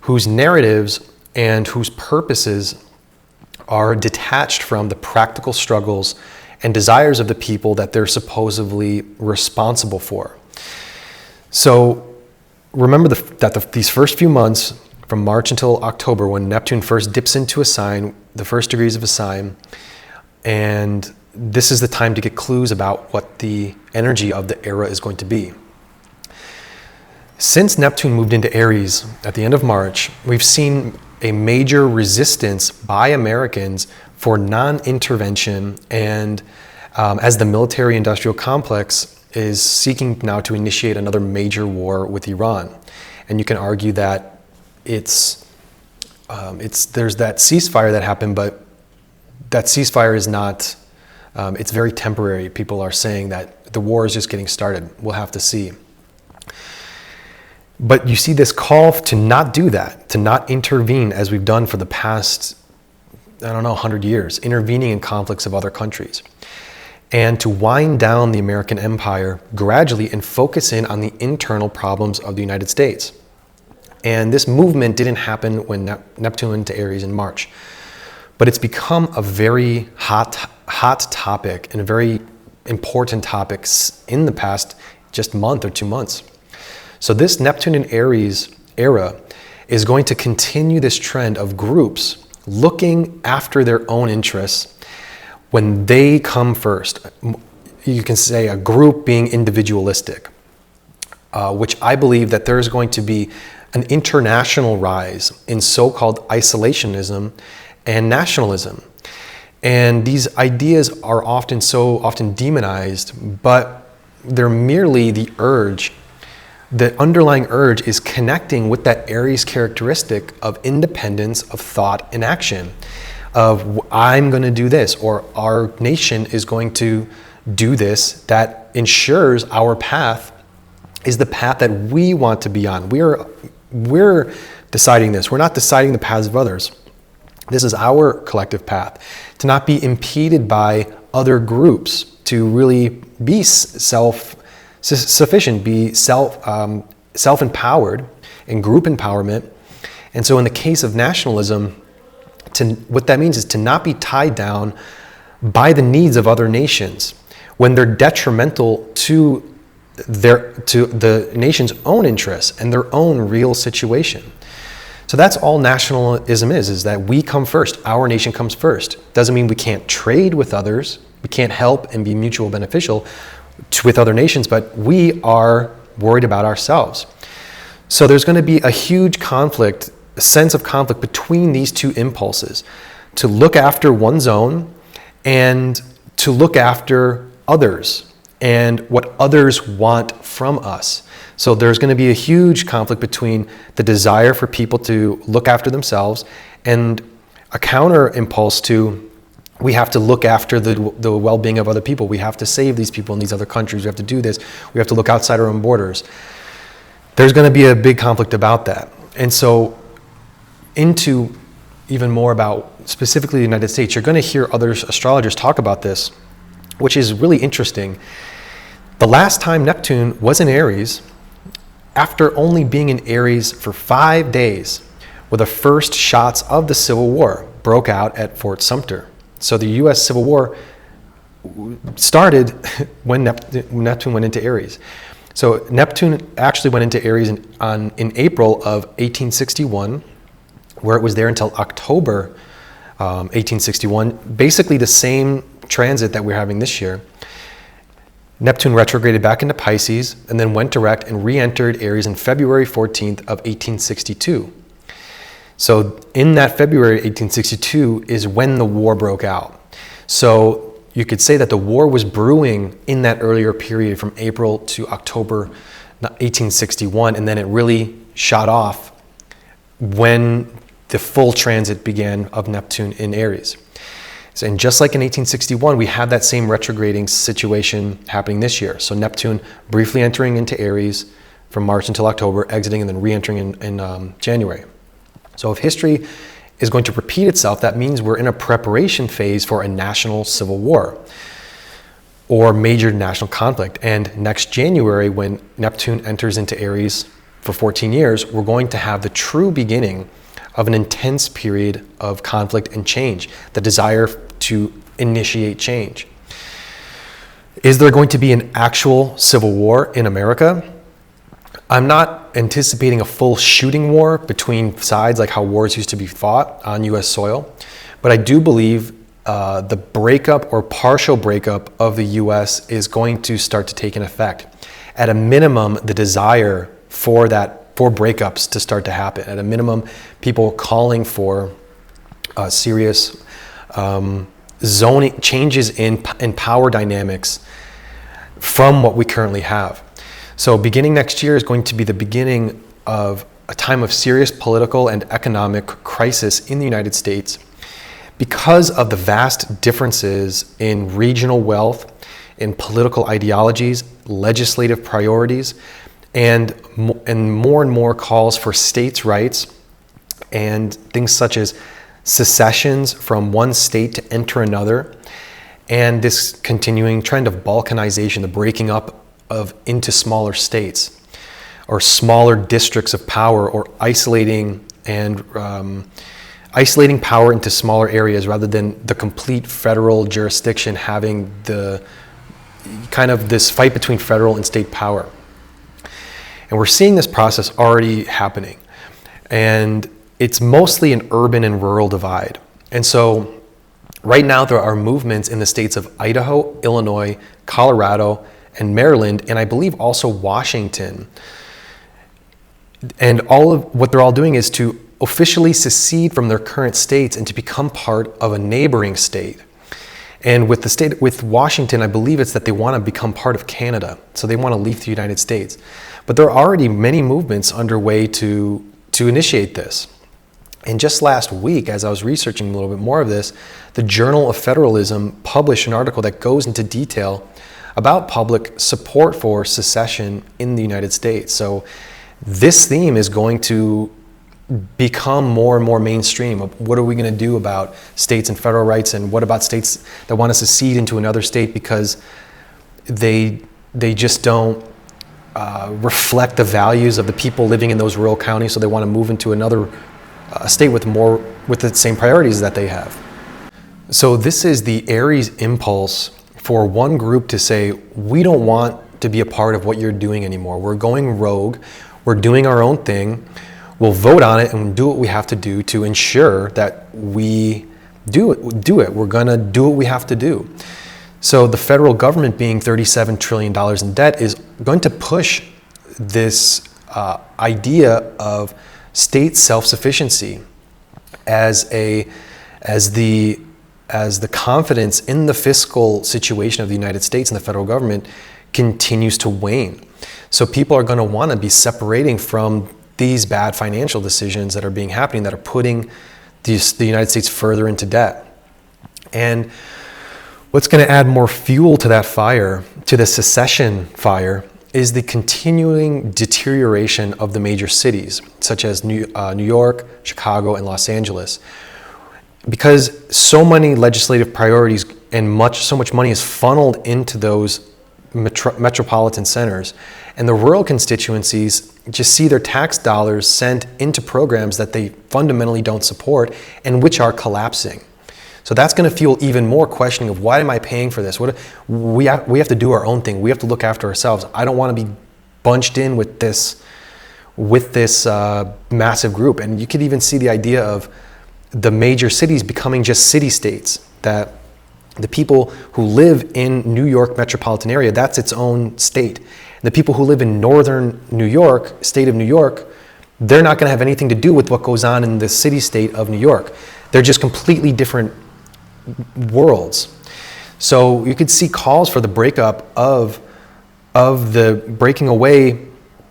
whose narratives and whose purposes are detached from the practical struggles and desires of the people that they're supposedly responsible for. So remember that these first few months, from March until October, when Neptune first dips into a sign, the first degrees of a sign, and this is the time to get clues about what the energy of the era is going to be. Since Neptune moved into Aries at the end of March, we've seen a major resistance by Americans for non-intervention, and as the military-industrial complex is seeking now to initiate another major war with Iran. And you can argue that there's that ceasefire that happened, but that ceasefire is not, it's very temporary. People are saying that the war is just getting started. We'll have to see. But you see this call to not do that, to not intervene as we've done for the past, 100 years, intervening in conflicts of other countries. And to wind down the American empire gradually and focus in on the internal problems of the United States. And this movement didn't happen when Neptune went into Aries in March. But it's become a very hot topic and a very important topic in the past just month or 2 months. So this Neptune in Aries era is going to continue this trend of groups looking after their own interests when they come first. You can say a group being individualistic, which I believe that there's going to be an international rise in so-called isolationism and nationalism. And these ideas are often demonized, but they're merely the urge. The underlying urge is connecting with that Aries characteristic of independence of thought and action, of I'm going to do this, or our nation is going to do this, that ensures our path is the path that we want to be on. We're deciding this. We're not deciding the paths of others. This is our collective path, to not be impeded by other groups, to really be self-sufficient, be self-empowered and group empowerment. And so in the case of nationalism, what that means is to not be tied down by the needs of other nations when they're detrimental to the nation's own interests and their own real situation. So that's all nationalism is that we come first. Our nation comes first. Doesn't mean we can't trade with others. We can't help and be mutual beneficial with other nations, but we are worried about ourselves. So there's going to be a huge conflict, a sense of conflict between these two impulses, to look after one's own and to look after others and what others want from us. So there's going to be a huge conflict between the desire for people to look after themselves and a counter impulse to we have to look after the well-being of other people. We have to save these people in these other countries. We have to do this. We have to look outside our own borders. There's going to be a big conflict about that. And so into even more about specifically the United States, you're going to hear other astrologers talk about this, which is really interesting. The last time Neptune was in Aries, after only being in Aries for 5 days, were the first shots of the Civil War broke out at Fort Sumter. So the U.S. Civil War started when Neptune went into Aries. So Neptune actually went into Aries in April of 1861, where it was there until October 1861, basically the same transit that we're having this year. Neptune retrograded back into Pisces and then went direct and re-entered Aries on February 14th of 1862. So in that February 1862 is when the war broke out. So you could say that the war was brewing in that earlier period from April to October 1861, and then it really shot off when the full transit began of Neptune in Aries. And just like in 1861, we had that same retrograding situation happening this year. So Neptune briefly entering into Aries from March until October, exiting and then re-entering in January. So if history is going to repeat itself, that means we're in a preparation phase for a national civil war or major national conflict. And next January, when Neptune enters into Aries for 14 years, we're going to have the true beginning of an intense period of conflict and change, the desire to initiate change. Is there going to be an actual civil war in America? I'm not anticipating a full shooting war between sides like how wars used to be fought on U.S. soil, but I do believe the breakup or partial breakup of the U.S. is going to start to take an effect. At a minimum, the desire for breakups to start to happen. At a minimum, people calling for serious zoning changes in power dynamics from what we currently have. So beginning next year is going to be the beginning of a time of serious political and economic crisis in the United States, because of the vast differences in regional wealth, in political ideologies, legislative priorities, and more calls for states' rights and things such as secessions from one state to enter another, and this continuing trend of balkanization, the breaking up of into smaller states or smaller districts of power, or isolating power into smaller areas rather than the complete federal jurisdiction having the kind of this fight between federal and state power. And we're seeing this process already happening. And it's mostly an urban and rural divide. And so right now there are movements in the states of Idaho, Illinois, Colorado, and Maryland, and I believe also Washington. And all of what they're all doing is to officially secede from their current states and to become part of a neighboring state. And with Washington, I believe it's that they want to become part of Canada. So they want to leave the United States. But there are already many movements underway to initiate this. And just last week, as I was researching a little bit more of this, the Journal of Federalism published an article that goes into detail about public support for secession in the United States. So this theme is going to become more and more mainstream. What are we going to do about states and federal rights, and what about states that want to secede into another state because they just don't reflect the values of the people living in those rural counties, so they want to move into another state with the same priorities that they have. So this is the Aries impulse for one group to say, we don't want to be a part of what you're doing anymore. We're going rogue. We're doing our own thing. We'll vote on it and do what we have to do to ensure that we do it. We're going to do what we have to do. So the federal government, being $37 trillion in debt, is going to push this idea of state self-sufficiency as the confidence in the fiscal situation of the United States and the federal government continues to wane. So people are going to want to be separating from these bad financial decisions that are happening, that are putting the United States further into debt. And what's going to add more fuel to that fire, to the secession fire, is the continuing deterioration of the major cities, such as New York, Chicago, and Los Angeles. Because so many legislative priorities and so much money is funneled into those metropolitan centers, and the rural constituencies just see their tax dollars sent into programs that they fundamentally don't support and which are collapsing. So that's going to fuel even more questioning of, why am I paying for this? We have to do our own thing. We have to look after ourselves. I don't want to be bunched in with this massive group. And you could even see the idea of the major cities becoming just city-states, that the people who live in New York metropolitan area, that's its own state. And the people who live in northern New York, state of New York, they're not going to have anything to do with what goes on in the city-state of New York. They're just completely different worlds. So you could see calls for the breakup of the breaking away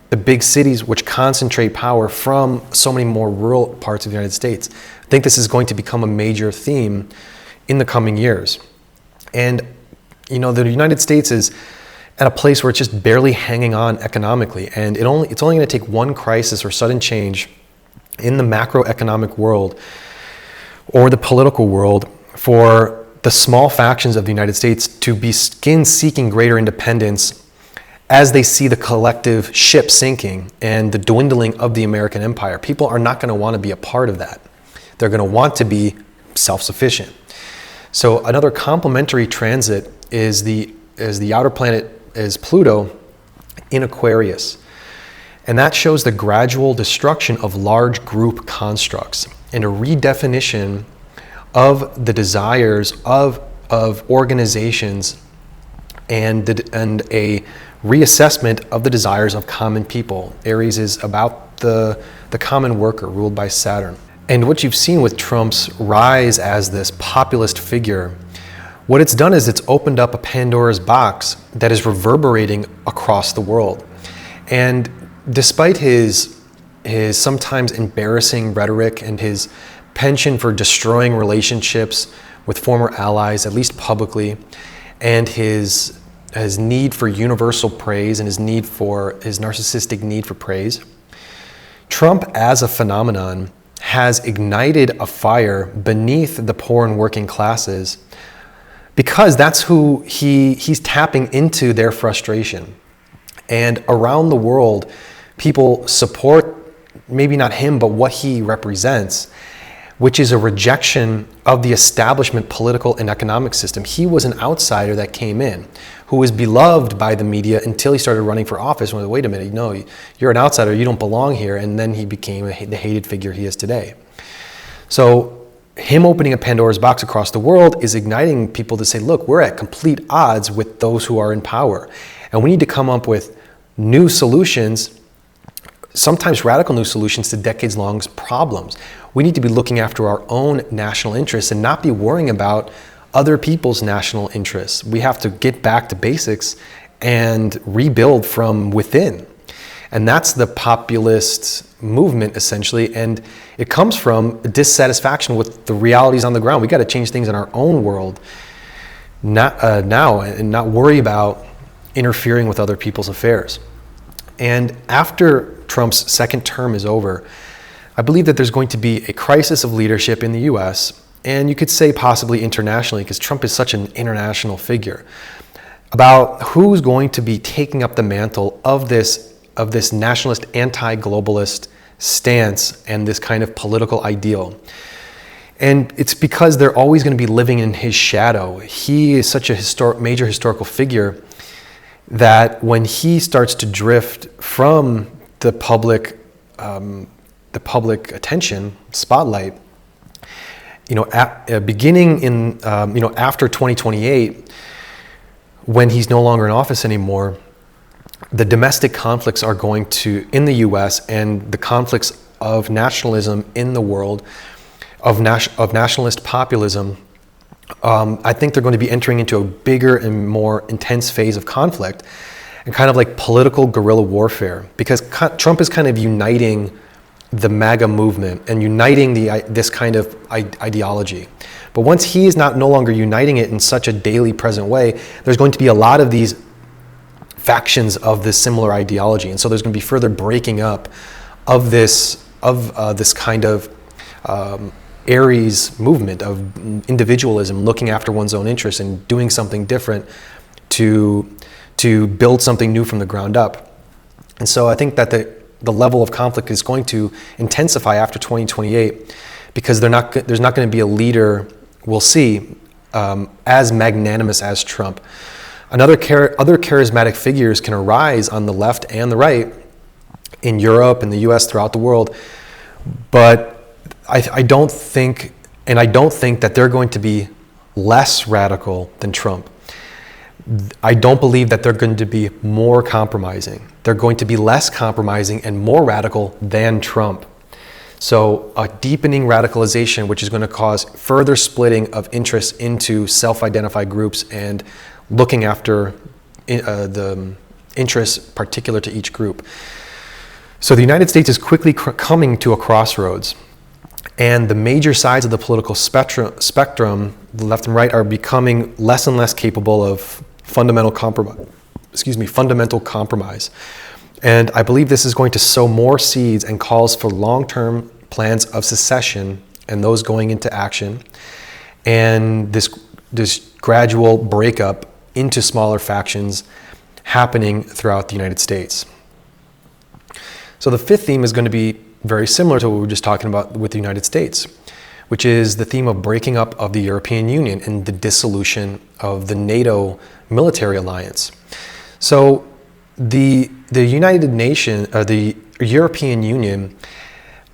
the big cities which concentrate power from so many more rural parts of the United States. I think this is going to become a major theme in the coming years. And the United States is at a place where it's just barely hanging on economically, and it's only going to take one crisis or sudden change in the macroeconomic world or the political world for the small factions of the United States to begin seeking greater independence as they see the collective ship sinking and the dwindling of the American empire. People are not going to want to be a part of that. They're going to want to be self-sufficient. So another complementary transit is the outer planet is Pluto in Aquarius. And that shows the gradual destruction of large group constructs and a redefinition of the desires of organizations and a reassessment of the desires of common people. Aries is about the common worker ruled by Saturn. And what you've seen with Trump's rise as this populist figure, what it's done is it's opened up a Pandora's box that is reverberating across the world. And despite his sometimes embarrassing rhetoric and his penchant for destroying relationships with former allies, at least publicly, and his need for universal praise and his narcissistic need for praise. Trump as a phenomenon has ignited a fire beneath the poor and working classes because that's who he's tapping into their frustration. And around the world, people support maybe not him, but what he represents, which is a rejection of the establishment political and economic system. He was an outsider that came in, who was beloved by the media until he started running for office. When, wait a minute, no, you're an outsider, you don't belong here. And then he became the hated figure he is today. So him opening a Pandora's box across the world is igniting people to say, look, we're at complete odds with those who are in power. And we need to come up with new solutions, sometimes radical new solutions to decades-long problems. We need to be looking after our own national interests and not be worrying about other people's national interests. We have to get back to basics and rebuild from within. And that's the populist movement, essentially. And it comes from dissatisfaction with the realities on the ground. We got to change things in our own world now and not worry about interfering with other people's affairs. And after Trump's second term is over, I believe that there's going to be a crisis of leadership in the US, and you could say possibly internationally, because Trump is such an international figure, about who's going to be taking up the mantle of this nationalist, anti-globalist stance and this kind of political ideal. And it's because they're always going to be living in his shadow. He is such a major historical figure that when he starts to drift from the public attention spotlight, beginning in after 2028, when he's no longer in office anymore, the domestic conflicts are going to in the U.S. and the conflicts of nationalism in the world, of nationalist populism. I think they're going to be entering into a bigger and more intense phase of conflict and kind of like political guerrilla warfare, because Trump is kind of uniting the MAGA movement and uniting this kind of ideology. But once he is no longer uniting it in such a daily present way, there's going to be a lot of these factions of this similar ideology. And so there's going to be further breaking up of this kind of Aries movement of individualism, looking after one's own interests and doing something different to build something new from the ground up. And so I think that the level of conflict is going to intensify after 2028 because there's not going to be a leader, we'll see, as magnanimous as Trump. Other charismatic figures can arise on the left and the right in Europe and the US, throughout the world, but I don't think that they're going to be less radical than Trump. I don't believe that they're going to be more compromising. They're going to be less compromising and more radical than Trump. So a deepening radicalization, which is going to cause further splitting of interests into self-identified groups and looking after the interests particular to each group. So the United States is quickly coming to a crossroads. And the major sides of the political spectrum, the left and right, are becoming less and less capable of fundamental compromise. And I believe this is going to sow more seeds and calls for long-term plans of secession and those going into action, and this gradual breakup into smaller factions happening throughout the United States. So the fifth theme is going to be very similar to what we were just talking about with the United States, which is the theme of breaking up of the European Union and the dissolution of the NATO military alliance. So the United Nations, the European Union,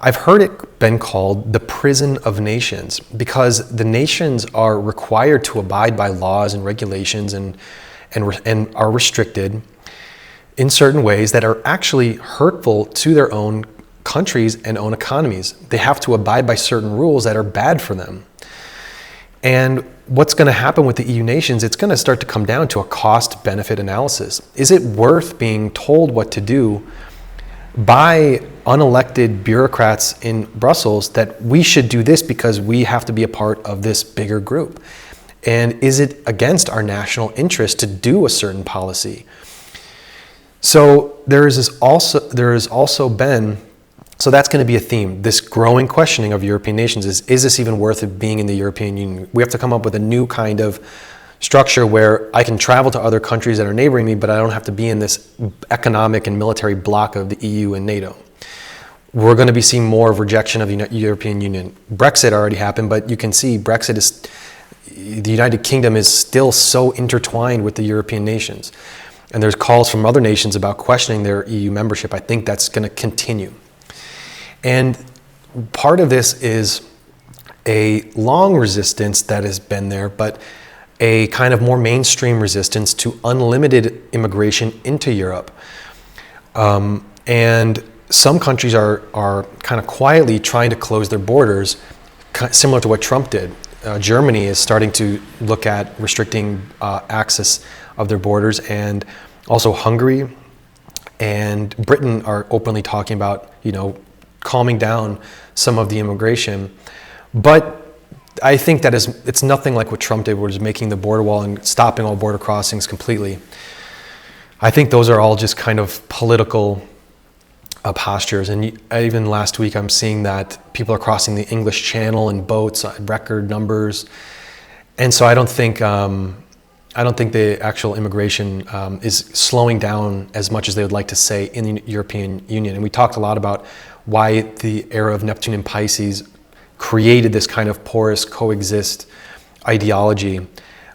I've heard it been called the prison of nations because the nations are required to abide by laws and regulations and are restricted in certain ways that are actually hurtful to their own countries and own economies. They have to abide by certain rules that are bad for them. And what's going to happen with the EU nations, it's going to start to come down to a cost-benefit analysis. Is it worth being told what to do by unelected bureaucrats in Brussels that we should do this because we have to be a part of this bigger group. And is it against our national interest to do a certain policy? So there has also been, so that's going to be a theme, this growing questioning of European nations is this even worth it being in the European Union? We have to come up with a new kind of structure where I can travel to other countries that are neighboring me, but I don't have to be in this economic and military bloc of the EU and NATO. We're going to be seeing more of rejection of the European Union. Brexit already happened, but you can see the United Kingdom is still so intertwined with the European nations. And there's calls from other nations about questioning their EU membership. I think that's going to continue. And part of this is a long resistance that has been there, but a kind of more mainstream resistance to unlimited immigration into Europe. And some countries are kind of quietly trying to close their borders, similar to what Trump did. Germany is starting to look at restricting access of their borders, and also Hungary and Britain are openly talking about, calming down some of the immigration. But I think that it's nothing like what Trump did, which is making the border wall and stopping all border crossings completely. I think those are all just kind of political postures. And even last week, I'm seeing that people are crossing the English Channel in boats at record numbers. And so I don't think the actual immigration is slowing down as much as they would like to say in the European Union. And we talked a lot about why the era of Neptune and Pisces created this kind of porous coexist ideology,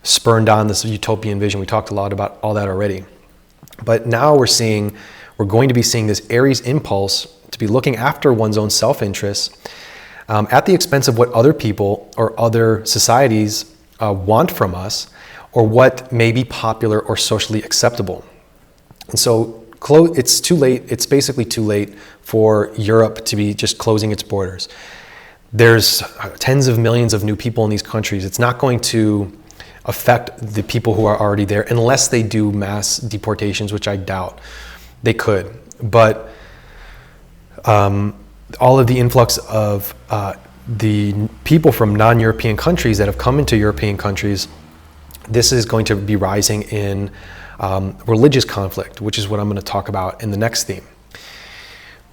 spurned on this utopian vision. We talked a lot about all that already. But now we're going to be seeing this Aries impulse to be looking after one's own self-interests at the expense of what other people or other societies want from us, or what may be popular or socially acceptable. And so it's too late. It's basically too late for Europe to be just closing its borders. There's tens of millions of new people in these countries. It's not going to affect the people who are already there unless they do mass deportations, which I doubt they could. But all of the influx of the people from non-European countries that have come into European countries, this is going to be rising in religious conflict, which is what I'm going to talk about in the next theme.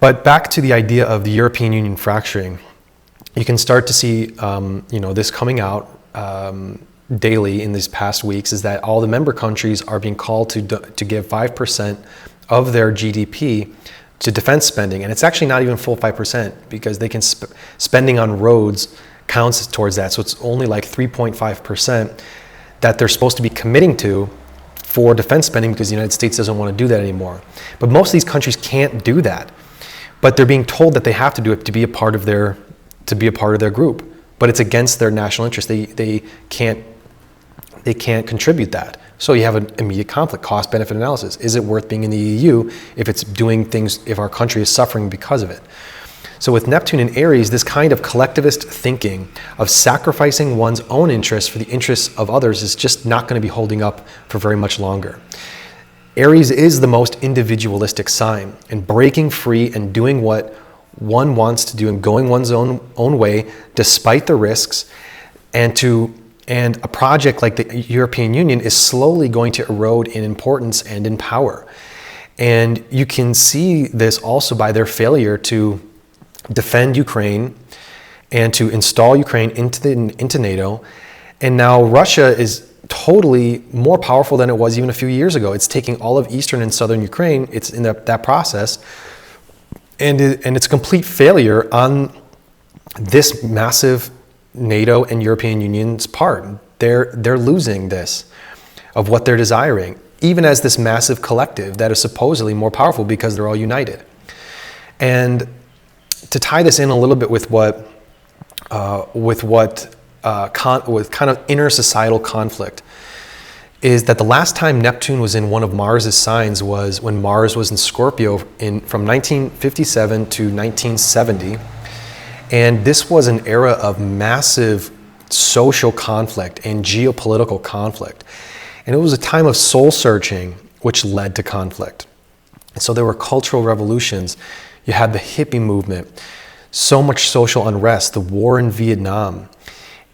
But back to the idea of the European Union fracturing, you can start to see this coming out daily in these past weeks, is that all the member countries are being called to give 5% of their GDP to defense spending. And it's actually not even full 5%, because they can spending on roads counts towards that. So it's only like 3.5% that they're supposed to be committing to for defense spending, because the United States doesn't want to do that anymore. But most of these countries can't do that. But they're being told that they have to do it to be a part of their group. But it's against their national interest. They can't contribute that. So you have an immediate conflict, cost-benefit analysis. Is it worth being in the EU if it's doing things, if our country is suffering because of it? So with Neptune and Aries, this kind of collectivist thinking of sacrificing one's own interests for the interests of others is just not going to be holding up for very much longer. Aries is the most individualistic sign, and breaking free and doing what one wants to do and going one's own way despite the risks, and a project like the European Union is slowly going to erode in importance and in power. And you can see this also by their failure to defend Ukraine and to install Ukraine into NATO. And now Russia is totally more powerful than it was even a few years ago. It's taking all of eastern and southern Ukraine. It's in that process. And it's a complete failure on this massive NATO and European Union's part. They're losing this of what they're desiring, even as this massive collective that is supposedly more powerful because they're all united. And to tie this in a little bit with kind of inner societal conflict, is that the last time Neptune was in one of Mars's signs was when Mars was in Scorpio from 1957 to 1970. And this was an era of massive social conflict and geopolitical conflict. And it was a time of soul searching, which led to conflict. So there were cultural revolutions. You had the hippie movement, so much social unrest, the war in Vietnam.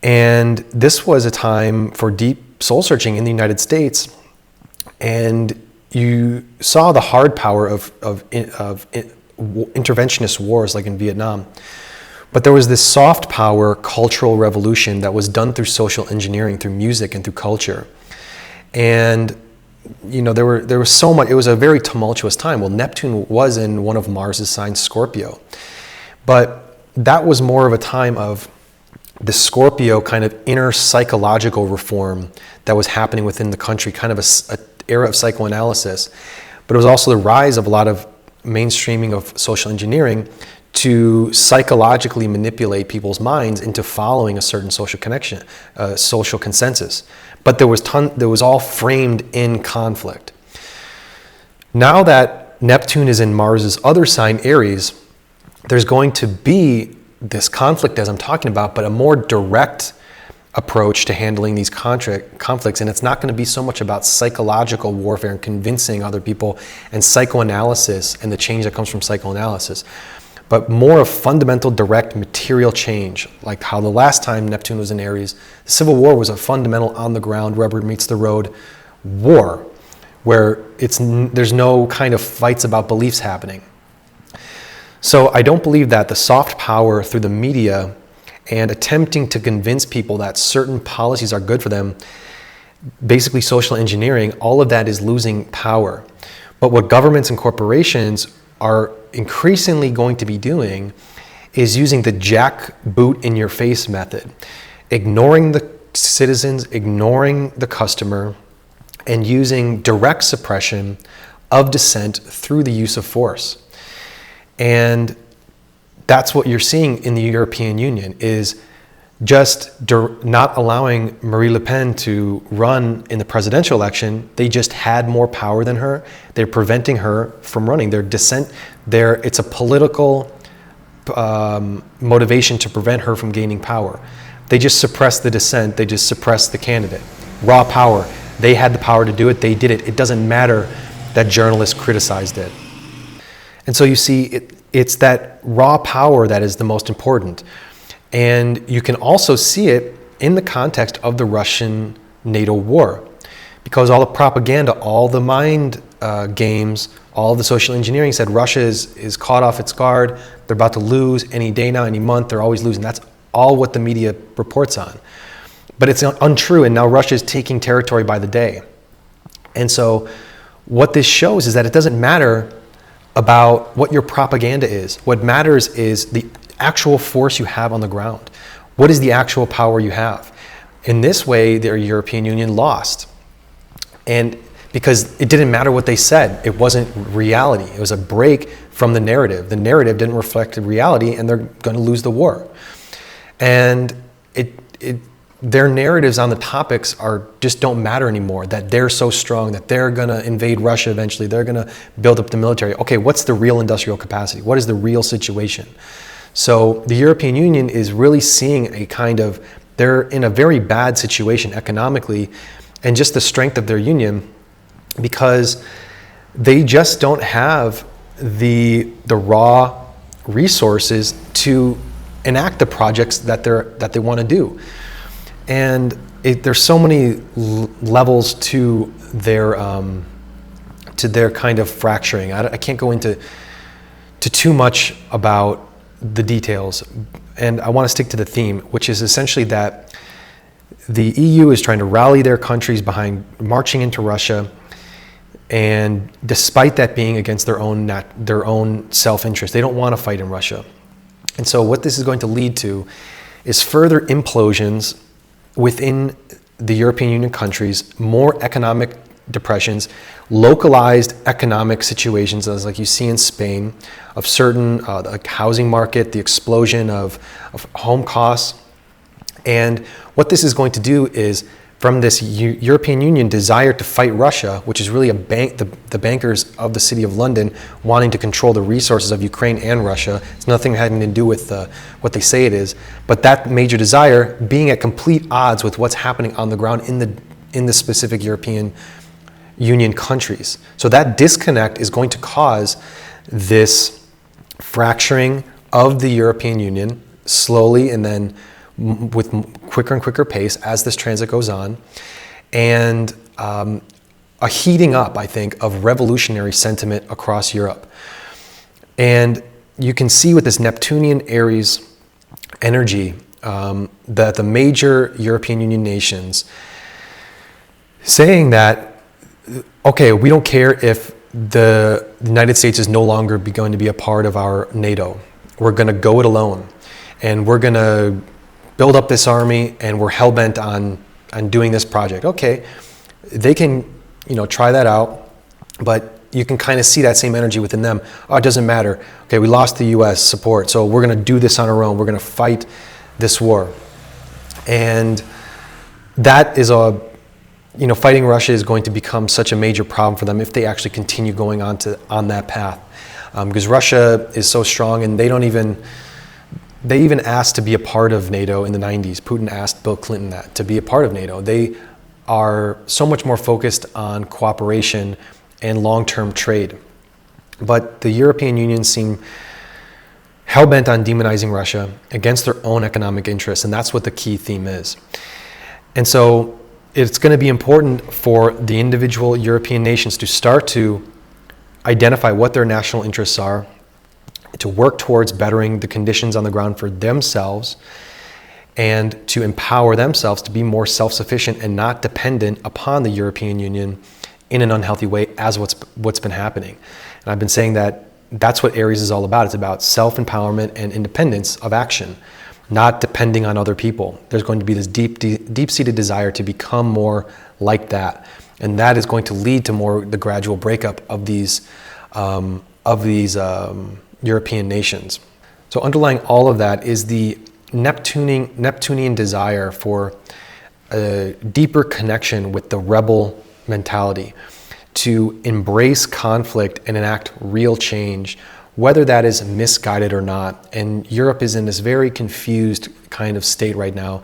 And this was a time for deep soul searching in the United States. And you saw the hard power of interventionist wars like in Vietnam. But there was this soft power cultural revolution that was done through social engineering, through music and through culture. And there was so much. It was a very tumultuous time. Well, Neptune was in one of Mars's signs, Scorpio. But that was more of a time of the Scorpio kind of inner psychological reform that was happening within the country, kind of a era of psychoanalysis. But it was also the rise of a lot of mainstreaming of social engineering to psychologically manipulate people's minds into following a certain social connection, social consensus. But there was all framed in conflict. Now that Neptune is in Mars's other sign, Aries, there's going to be this conflict as I'm talking about, but a more direct approach to handling these conflicts. And it's not going to be so much about psychological warfare and convincing other people and psychoanalysis and the change that comes from psychoanalysis, but more of fundamental, direct material change, like how the last time Neptune was in Aries, the Civil War was a fundamental on the ground, rubber meets the road war, where there's no kind of fights about beliefs happening. So I don't believe that the soft power through the media and attempting to convince people that certain policies are good for them, basically social engineering, all of that is losing power. But what governments and corporations are increasingly going to be doing is using the jackboot in your face method, ignoring the citizens, ignoring the customer, and using direct suppression of dissent through the use of force. And that's what you're seeing in the European Union, is just not allowing Marine Le Pen to run in the presidential election. They just had more power than her. They're preventing her from running. It's a political motivation to prevent her from gaining power. They just suppress the dissent. They just suppress the candidate. Raw power. They had the power to do it. They did it. It doesn't matter that journalists criticized it. And so you see, it's that raw power that is the most important. And you can also see it in the context of the Russian NATO war, because all the propaganda, all the mind games, all the social engineering said Russia is caught off its guard. They're about to lose any day now, any month. They're always losing. That's all what the media reports on. But it's untrue, and now Russia is taking territory by the day. And so what this shows is that it doesn't matter about what your propaganda is. What matters is the actual force you have on the ground. What is the actual power you have? In this way, the European Union lost. And because it didn't matter what they said, it wasn't reality. It was a break from the narrative. The narrative didn't reflect the reality, and they're going to lose the war. And their narratives on the topics just don't matter anymore, that they're so strong, that they're going to invade Russia eventually, they're going to build up the military. Okay, what's the real industrial capacity? What is the real situation? So the European Union is really seeing they're in a very bad situation economically, and just the strength of their union, because they just don't have the raw resources to enact the projects that they want to do. And there's so many levels to their kind of fracturing. I can't go into too much about the details, and I want to stick to the theme, which is essentially that the EU is trying to rally their countries behind marching into Russia, and despite that being against their own self-interest, they don't want to fight in Russia. And so what this is going to lead to is further implosions within the European Union countries, more economic depressions, localized economic situations, as like you see in Spain, of certain like housing market, the explosion of home costs. And what this is going to do is, from this European Union desire to fight Russia, which is really the bankers of the City of London wanting to control the resources of Ukraine and Russia. It's nothing having to do with what they say it is, but that major desire being at complete odds with what's happening on the ground in the specific European Union countries. So that disconnect is going to cause this fracturing of the European Union slowly and then with quicker and quicker pace as this transit goes on, and a heating up, I think, of revolutionary sentiment across Europe. And you can see with this Neptunian Aries energy that the major European Union nations saying that, okay, we don't care if the United States is no longer going to be a part of our NATO. We're going to go it alone, and we're going to build up this army, and we're hell-bent on doing this project. Okay, they can, try that out, but you can kind of see that same energy within them. Oh, it doesn't matter. Okay, we lost the U.S. support, so we're going to do this on our own. We're going to fight this war. And that is fighting Russia is going to become such a major problem for them if they actually continue going on that path. Because Russia is so strong, and they even asked to be a part of NATO in the 90s. Putin asked Bill Clinton that, to be a part of NATO. They are so much more focused on cooperation and long-term trade. But the European Union seem hell-bent on demonizing Russia against their own economic interests, and that's what the key theme is. And so it's going to be important for the individual European nations to start to identify what their national interests are, to work towards bettering the conditions on the ground for themselves, and to empower themselves to be more self-sufficient and not dependent upon the European Union in an unhealthy way, as what's been happening. And I've been saying that that's what Aries is all about. It's about self-empowerment and independence of action, not depending on other people. There's going to be this deep-seated desire to become more like that, and that is going to lead to the gradual breakup of these European nations. So underlying all of that is the Neptunian desire for a deeper connection with the rebel mentality, to embrace conflict and enact real change, whether that is misguided or not. And Europe is in this very confused kind of state right now,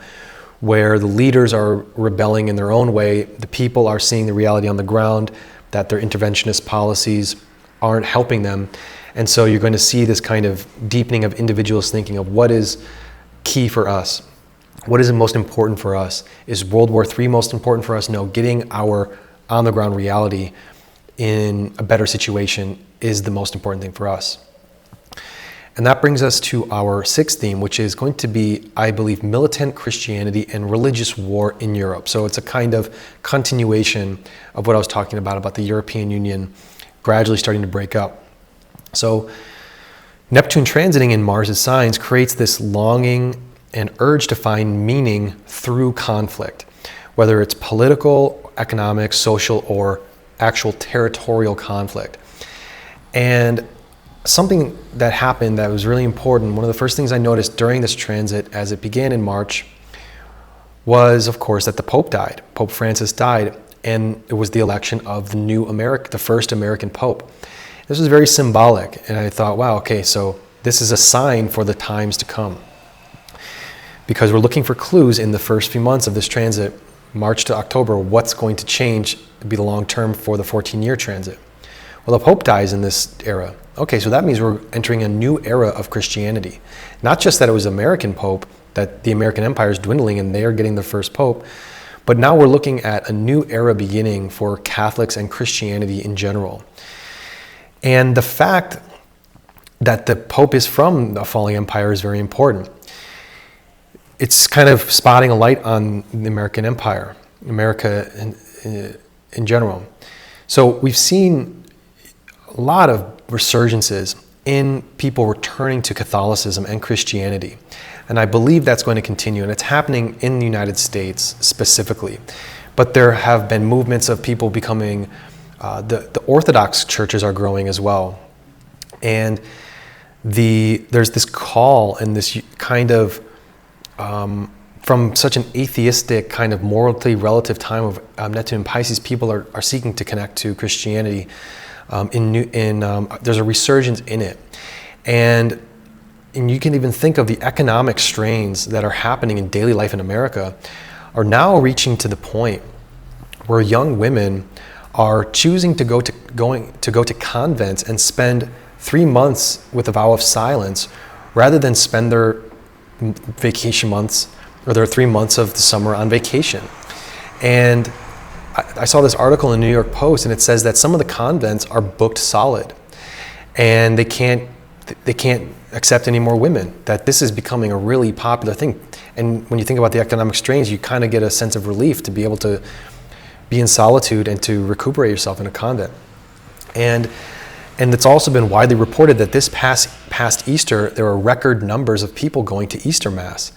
where the leaders are rebelling in their own way. The people are seeing the reality on the ground, that their interventionist policies aren't helping them. And so you're going to see this kind of deepening of individualist thinking of what is key for us. What is most important for us? Is World War III most important for us? No, getting our on-the-ground reality in a better situation is the most important thing for us. And that brings us to our sixth theme, which is going to be, I believe, militant Christianity and religious war in Europe. So it's a kind of continuation of what I was talking about the European Union gradually starting to break up. So Neptune transiting in Mars' signs creates this longing and urge to find meaning through conflict, whether it's political, economic, social, or actual territorial conflict. And something that happened that was really important, one of the first things I noticed during this transit as it began in March was, of course, that the Pope died. Pope Francis died, and it was the election of the first American Pope. This was very symbolic, and I thought, wow, okay, so this is a sign for the times to come. Because we're looking for clues in the first few months of this transit, March to October, what's going to change, be the long term for the 14-year transit. Well, the Pope dies in this era. Okay, so that means we're entering a new era of Christianity. Not just that it was American Pope, that the American Empire is dwindling and they're getting the first Pope, but now we're looking at a new era beginning for Catholics and Christianity in general. And the fact that the Pope is from a falling empire is very important. It's kind of spotting a light on the American Empire, America in general. So we've seen a lot of resurgences in people returning to Catholicism and Christianity. And I believe that's going to continue, and it's happening in the United States specifically. But there have been movements of people becoming, the Orthodox churches are growing as well. And there's this call and this kind of, from such an atheistic kind of morally relative time of Neptune and Pisces, people are seeking to connect to Christianity. There's a resurgence in it. And you can even think of the economic strains that are happening in daily life in America are now reaching to the point where young women are choosing to go to convents and spend 3 months with a vow of silence rather than spend their vacation months or their 3 months of the summer on vacation. And I saw this article in the New York Post, and it says that some of the convents are booked solid, and they can't accept any more women, that this is becoming a really popular thing. And when you think about the economic strains, you kind of get a sense of relief to be able to be in solitude and to recuperate yourself in a convent. And it's also been widely reported that this past Easter, there are record numbers of people going to Easter Mass.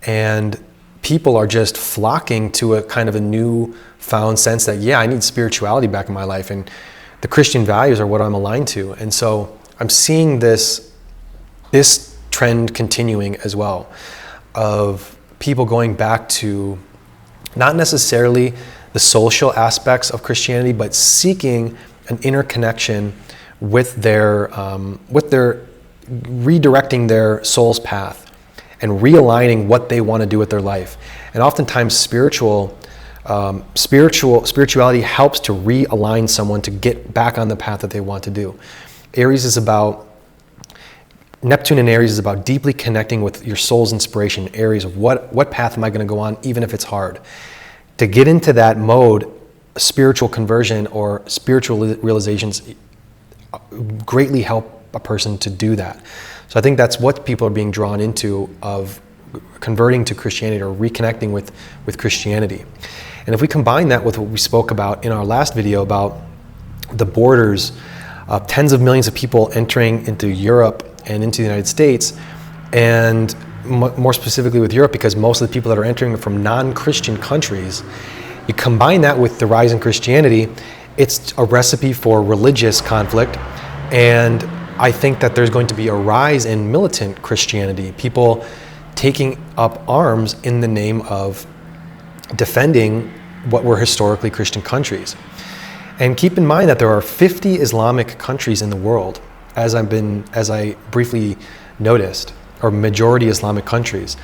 And people are just flocking to a kind of a new-found sense that, yeah, I need spirituality back in my life, and the Christian values are what I'm aligned to. And so I'm seeing this trend continuing as well, of people going back to not necessarily the social aspects of Christianity, but seeking an inner connection with their redirecting their soul's path and realigning what they want to do with their life. And oftentimes spirituality helps to realign someone to get back on the path that they want to do. Neptune in Aries is about deeply connecting with your soul's inspiration. Aries, of what path am I going to go on, even if it's hard? To get into that mode, spiritual conversion or spiritual realizations greatly help a person to do that. So I think that's what people are being drawn into, of converting to Christianity or reconnecting with Christianity. And if we combine that with what we spoke about in our last video about the borders, tens of millions of people entering into Europe and into the United States, and more specifically with Europe, because most of the people that are entering are from non-Christian countries, you combine that with the rise in Christianity, it's a recipe for religious conflict. And I think that there's going to be a rise in militant Christianity, people taking up arms in the name of defending what were historically Christian countries. And keep in mind that there are 50 Islamic countries in the world, as I briefly noticed, or majority Islamic countries.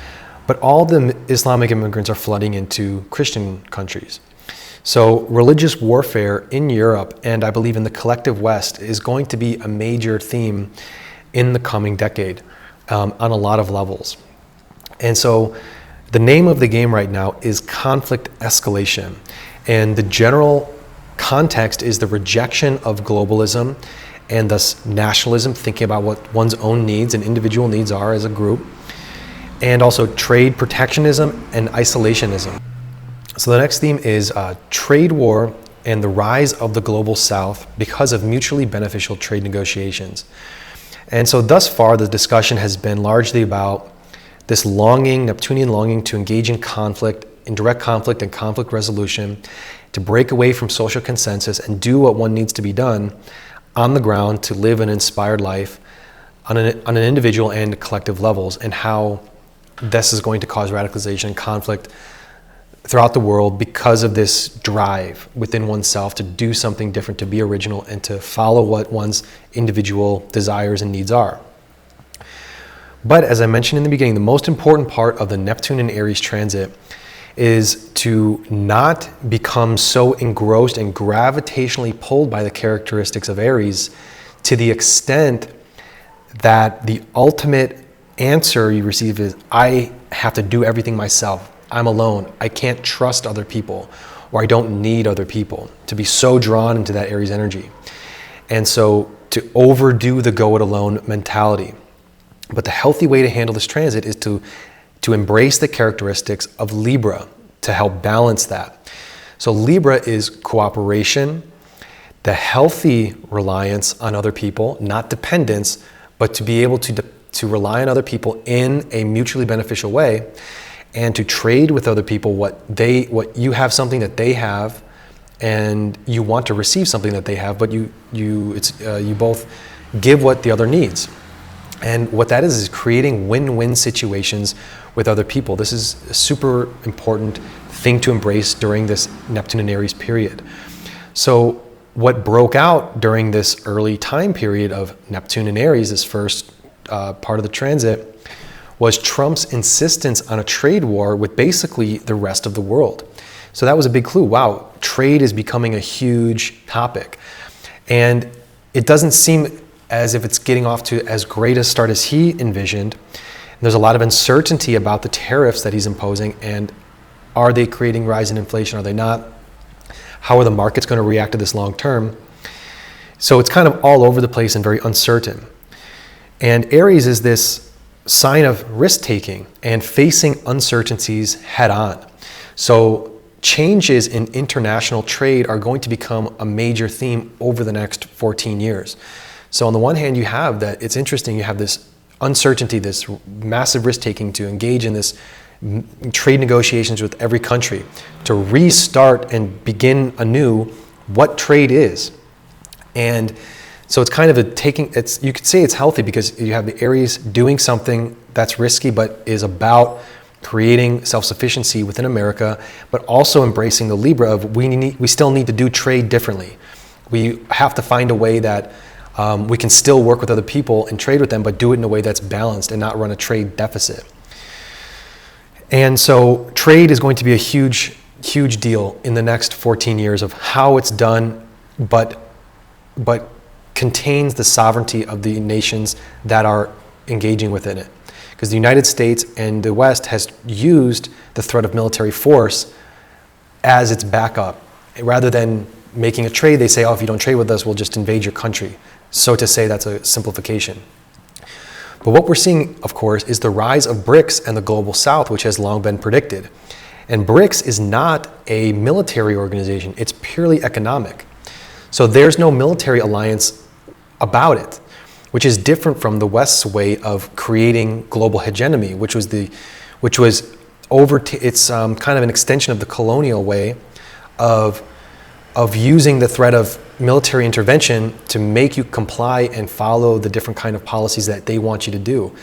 But all the Islamic immigrants are flooding into Christian countries. So religious warfare in Europe, and I believe in the collective West, is going to be a major theme in the coming decade on a lot of levels. And so the name of the game right now is conflict escalation. And the general context is the rejection of globalism and thus nationalism, thinking about what one's own needs and individual needs are as a group, and also trade protectionism and isolationism. So the next theme is trade war and the rise of the global South because of mutually beneficial trade negotiations. And so thus far, the discussion has been largely about this Neptunian longing to engage in conflict, in direct conflict and conflict resolution, to break away from social consensus and do what one needs to be done on the ground to live an inspired life on an individual and collective levels, and how this is going to cause radicalization and conflict throughout the world because of this drive within oneself to do something different, to be original, and to follow what one's individual desires and needs are. But as I mentioned in the beginning, the most important part of the Neptune and Aries transit is to not become so engrossed and gravitationally pulled by the characteristics of Aries to the extent that the ultimate answer you receive is, I have to do everything myself. I'm alone. I can't trust other people, or I don't need other people, to be so drawn into that Aries energy. And so to overdo the go it alone mentality. But the healthy way to handle this transit is to embrace the characteristics of Libra to help balance that. So Libra is cooperation, the healthy reliance on other people, not dependence, but to be able to rely on other people in a mutually beneficial way, and to trade with other people what you have something that they have, and you want to receive something that they have, but you both give what the other needs. And what that is creating win-win situations with other people. This is a super important thing to embrace during this Neptune and Aries period. So what broke out during this early time period of Neptune and Aries, this first part of the transit, was Trump's insistence on a trade war with basically the rest of the world. So that was a big clue. Wow, trade is becoming a huge topic. And it doesn't seem as if it's getting off to as great a start as he envisioned. And there's a lot of uncertainty about the tariffs that he's imposing, and are they creating rise in inflation? Are they not? How are the markets going to react to this long term? So it's kind of all over the place and very uncertain. And Aries is this sign of risk-taking and facing uncertainties head on. So changes in international trade are going to become a major theme over the next 14 years. So on the one hand, you have that, it's interesting, you have this uncertainty, this massive risk-taking to engage in this trade negotiations with every country, to restart and begin anew what trade is. And so it's kind of you could say it's healthy because you have the Aries doing something that's risky but is about creating self-sufficiency within America, but also embracing the Libra of we still need to do trade differently. We have to find a way that we can still work with other people and trade with them, but do it in a way that's balanced and not run a trade deficit. And so trade is going to be a huge, huge deal in the next 14 years of how it's done, but contains the sovereignty of the nations that are engaging within it. Because the United States and the West has used the threat of military force as its backup. Rather than making a trade, they say, oh, if you don't trade with us, we'll just invade your country. So to say, that's a simplification. But what we're seeing, of course, is the rise of BRICS and the global south, which has long been predicted. And BRICS is not a military organization, it's purely economic. So there's no military alliance about it, which is different from the West's way of creating global hegemony, which was it's kind of an extension of the colonial way of using the threat of military intervention to make you comply and follow the different kind of policies that they want you to do,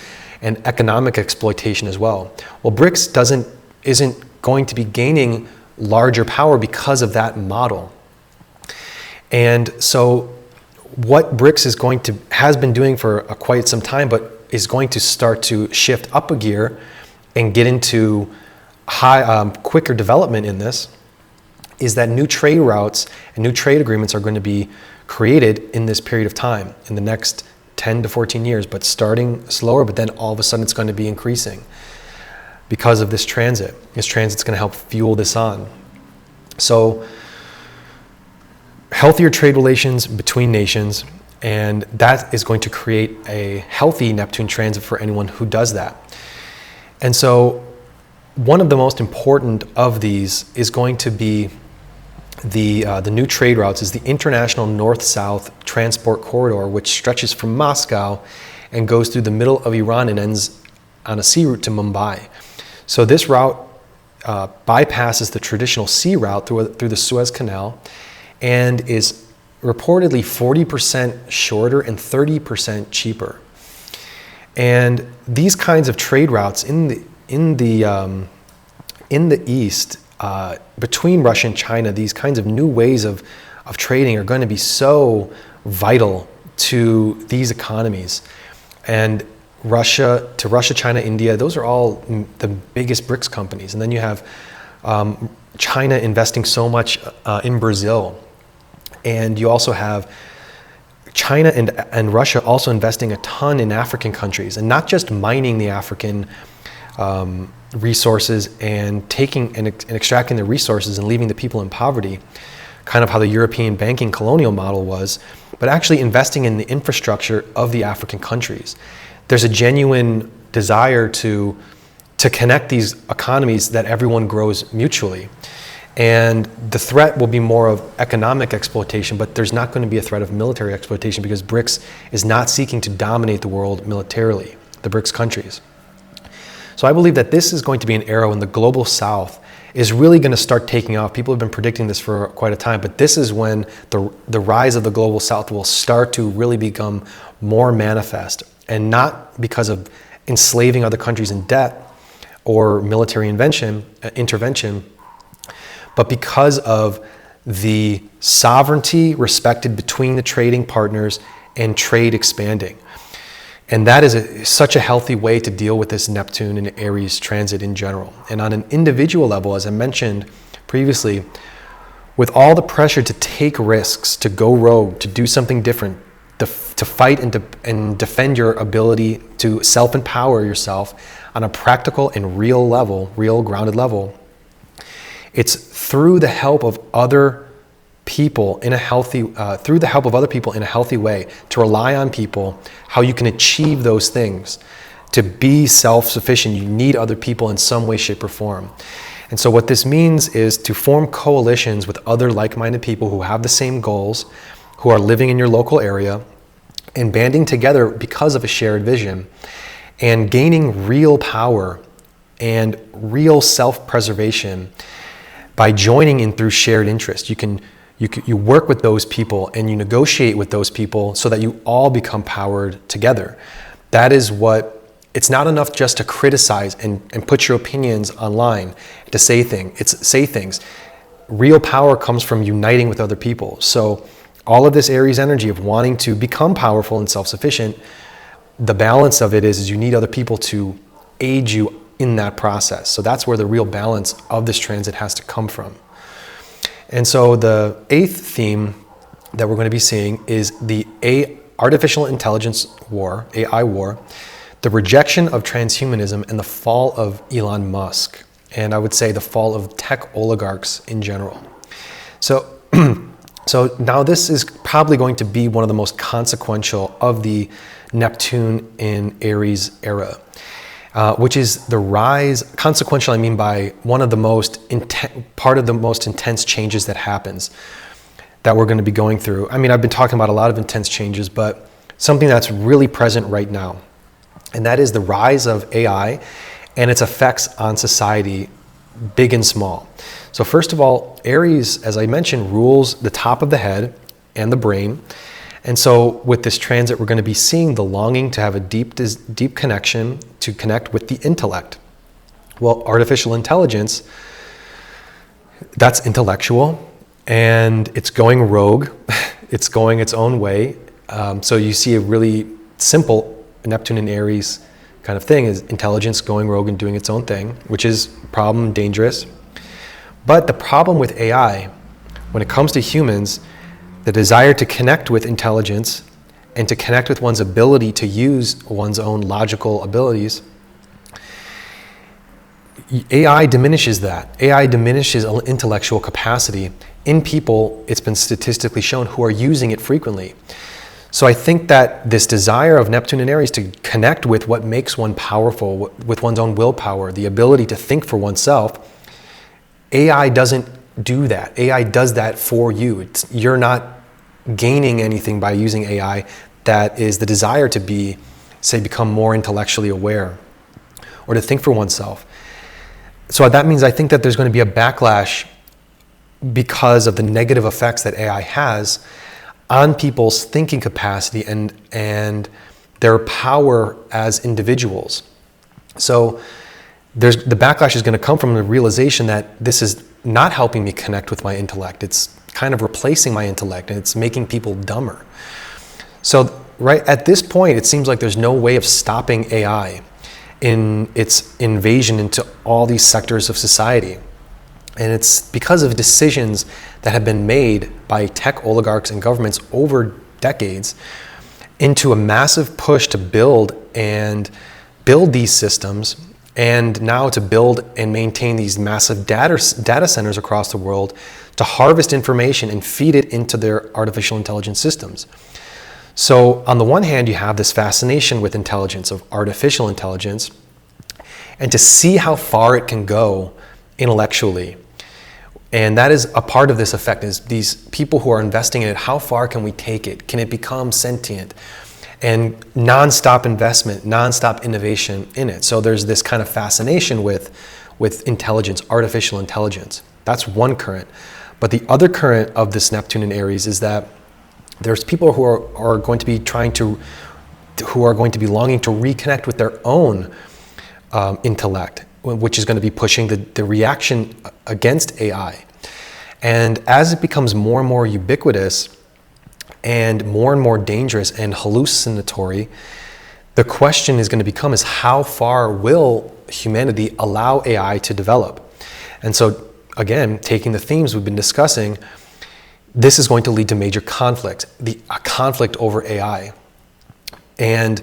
and economic exploitation as well. Well, BRICS isn't going to be gaining larger power because of that model. And so what BRICS has been doing for quite some time, but is going to start to shift up a gear and get into quicker development in this, is that new trade routes and new trade agreements are going to be created in this period of time, in the next 10 to 14 years, but starting slower, but then all of a sudden it's going to be increasing because of this transit. This transit's going to help fuel this on. So healthier trade relations between nations, and that is going to create a healthy Neptune transit for anyone who does that. And so one of the most important of these is going to be the new trade routes, is the international north-south transport corridor, which stretches from Moscow and goes through the middle of Iran and ends on a sea route to Mumbai. So this route bypasses the traditional sea route through the Suez Canal and is reportedly 40% shorter and 30% cheaper. And these kinds of trade routes in the East, between Russia and China, these kinds of new ways of trading are going to be so vital to these economies. And Russia, China, India, those are all the biggest BRICS companies. And then you have China investing so much in Brazil. And you also have China and Russia also investing a ton in African countries, and not just mining the African resources and taking and extracting the resources and leaving the people in poverty, kind of how the European banking colonial model was, but actually investing in the infrastructure of the African countries. There's a genuine desire to connect these economies that everyone grows mutually. And the threat will be more of economic exploitation, but there's not going to be a threat of military exploitation because BRICS is not seeking to dominate the world militarily, the BRICS countries. So I believe that this is going to be an era when the global south is really going to start taking off. People have been predicting this for quite a time, but this is when the rise of the global south will start to really become more manifest, and not because of enslaving other countries in debt or military intervention, but because of the sovereignty respected between the trading partners and trade expanding. And that is such a healthy way to deal with this Neptune and Aries transit in general. And on an individual level, as I mentioned, previously, with all the pressure to take risks, to go rogue, to do something different, to fight and defend your ability to self-empower yourself on a practical and real level, real grounded level, it's through the help of other people in a healthy, way, to rely on people, how you can achieve those things. To be self-sufficient, you need other people in some way, shape, or form. And so what this means is to form coalitions with other like-minded people who have the same goals, who are living in your local area, and banding together because of a shared vision, and gaining real power and real self-preservation by joining in through shared interest. You work with those people and you negotiate with those people so that you all become powered together. That is what, it's not enough just to criticize and put your opinions online, to say things. Real power comes from uniting with other people. So all of this Aries energy of wanting to become powerful and self-sufficient, the balance of it is you need other people to aid you in that process. So that's where the real balance of this transit has to come from. And so the 8th theme that we're going to be seeing is the artificial intelligence war, AI war, the rejection of transhumanism, and the fall of Elon Musk. And I would say the fall of tech oligarchs in general. So now this is probably going to be one of the most consequential of the Neptune in Aries era, which is the rise. Consequential, I mean by one of the most part of the most intense changes that happens, that we're going to be going through. I mean, I've been talking about a lot of intense changes, but something that's really present right now, and that is the rise of AI and its effects on society, big and small. So first of all, Aries, as I mentioned, rules the top of the head and the brain. And so with this transit, we're going to be seeing the longing to have a deep connection, to connect with the intellect. Well, artificial intelligence, that's intellectual, and it's going rogue. It's going its own way. So you see a really simple Neptune in Aries kind of thing is intelligence going rogue and doing its own thing, which is problem, dangerous. But the problem with AI, when it comes to humans, the desire to connect with intelligence and to connect with one's ability to use one's own logical abilities, AI diminishes that. AI diminishes intellectual capacity in people, it's been statistically shown, who are using it frequently. So I think that this desire of Neptune and Aries to connect with what makes one powerful, with one's own willpower, the ability to think for oneself, AI doesn't do that. AI does that for you. You're not gaining anything by using AI. That is the desire to become more intellectually aware or to think for oneself. So that means I think that there's going to be a backlash because of the negative effects that AI has on people's thinking capacity and their power as individuals. So the backlash is going to come from the realization that this is not helping me connect with my intellect. It's kind of replacing my intellect, and it's making people dumber. So right at this point, it seems like there's no way of stopping AI in its invasion into all these sectors of society. And it's because of decisions that have been made by tech oligarchs and governments over decades into a massive push to build these systems, and now to build and maintain these massive data centers across the world to harvest information and feed it into their artificial intelligence systems. So on the one hand, you have this fascination with intelligence, of artificial intelligence, and to see how far it can go intellectually. And that is a part of this effect, is these people who are investing in it, how far can we take it? Can it become sentient? And nonstop investment, nonstop innovation in it. So there's this kind of fascination with intelligence, artificial intelligence. That's one current. But the other current of this Neptune in Aries is that there's people who are going to be longing to reconnect with their own intellect, which is going to be pushing the reaction against AI. And as it becomes more and more ubiquitous and more dangerous and hallucinatory, the question is going to become is how far will humanity allow AI to develop? And so again, taking the themes we've been discussing, this is going to lead to major conflict, a conflict over AI. And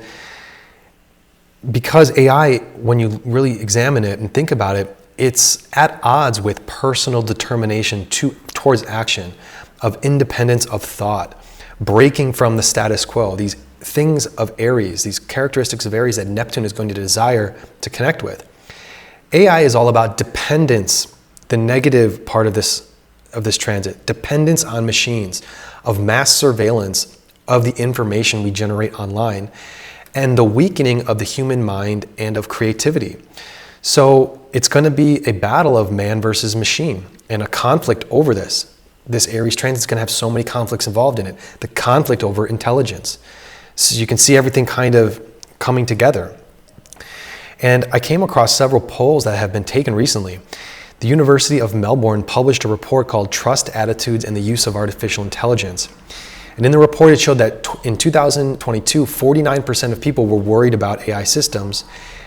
because AI, when you really examine it and think about it, it's at odds with personal determination towards action, of independence of thought, breaking from the status quo, these things of Aries, these characteristics of Aries that Neptune is going to desire to connect with. AI is all about dependence, the negative part of this transit, dependence on machines, of mass surveillance of the information we generate online, and the weakening of the human mind and of creativity. So it's going to be a battle of man versus machine and a conflict over this. This Aries transit is going to have so many conflicts involved in it. The conflict over intelligence. So you can see everything kind of coming together. And I came across several polls that have been taken recently. The University of Melbourne published a report called Trust, Attitudes, and the Use of Artificial Intelligence. And in the report, it showed that in 2022, 49% of people were worried about AI systems.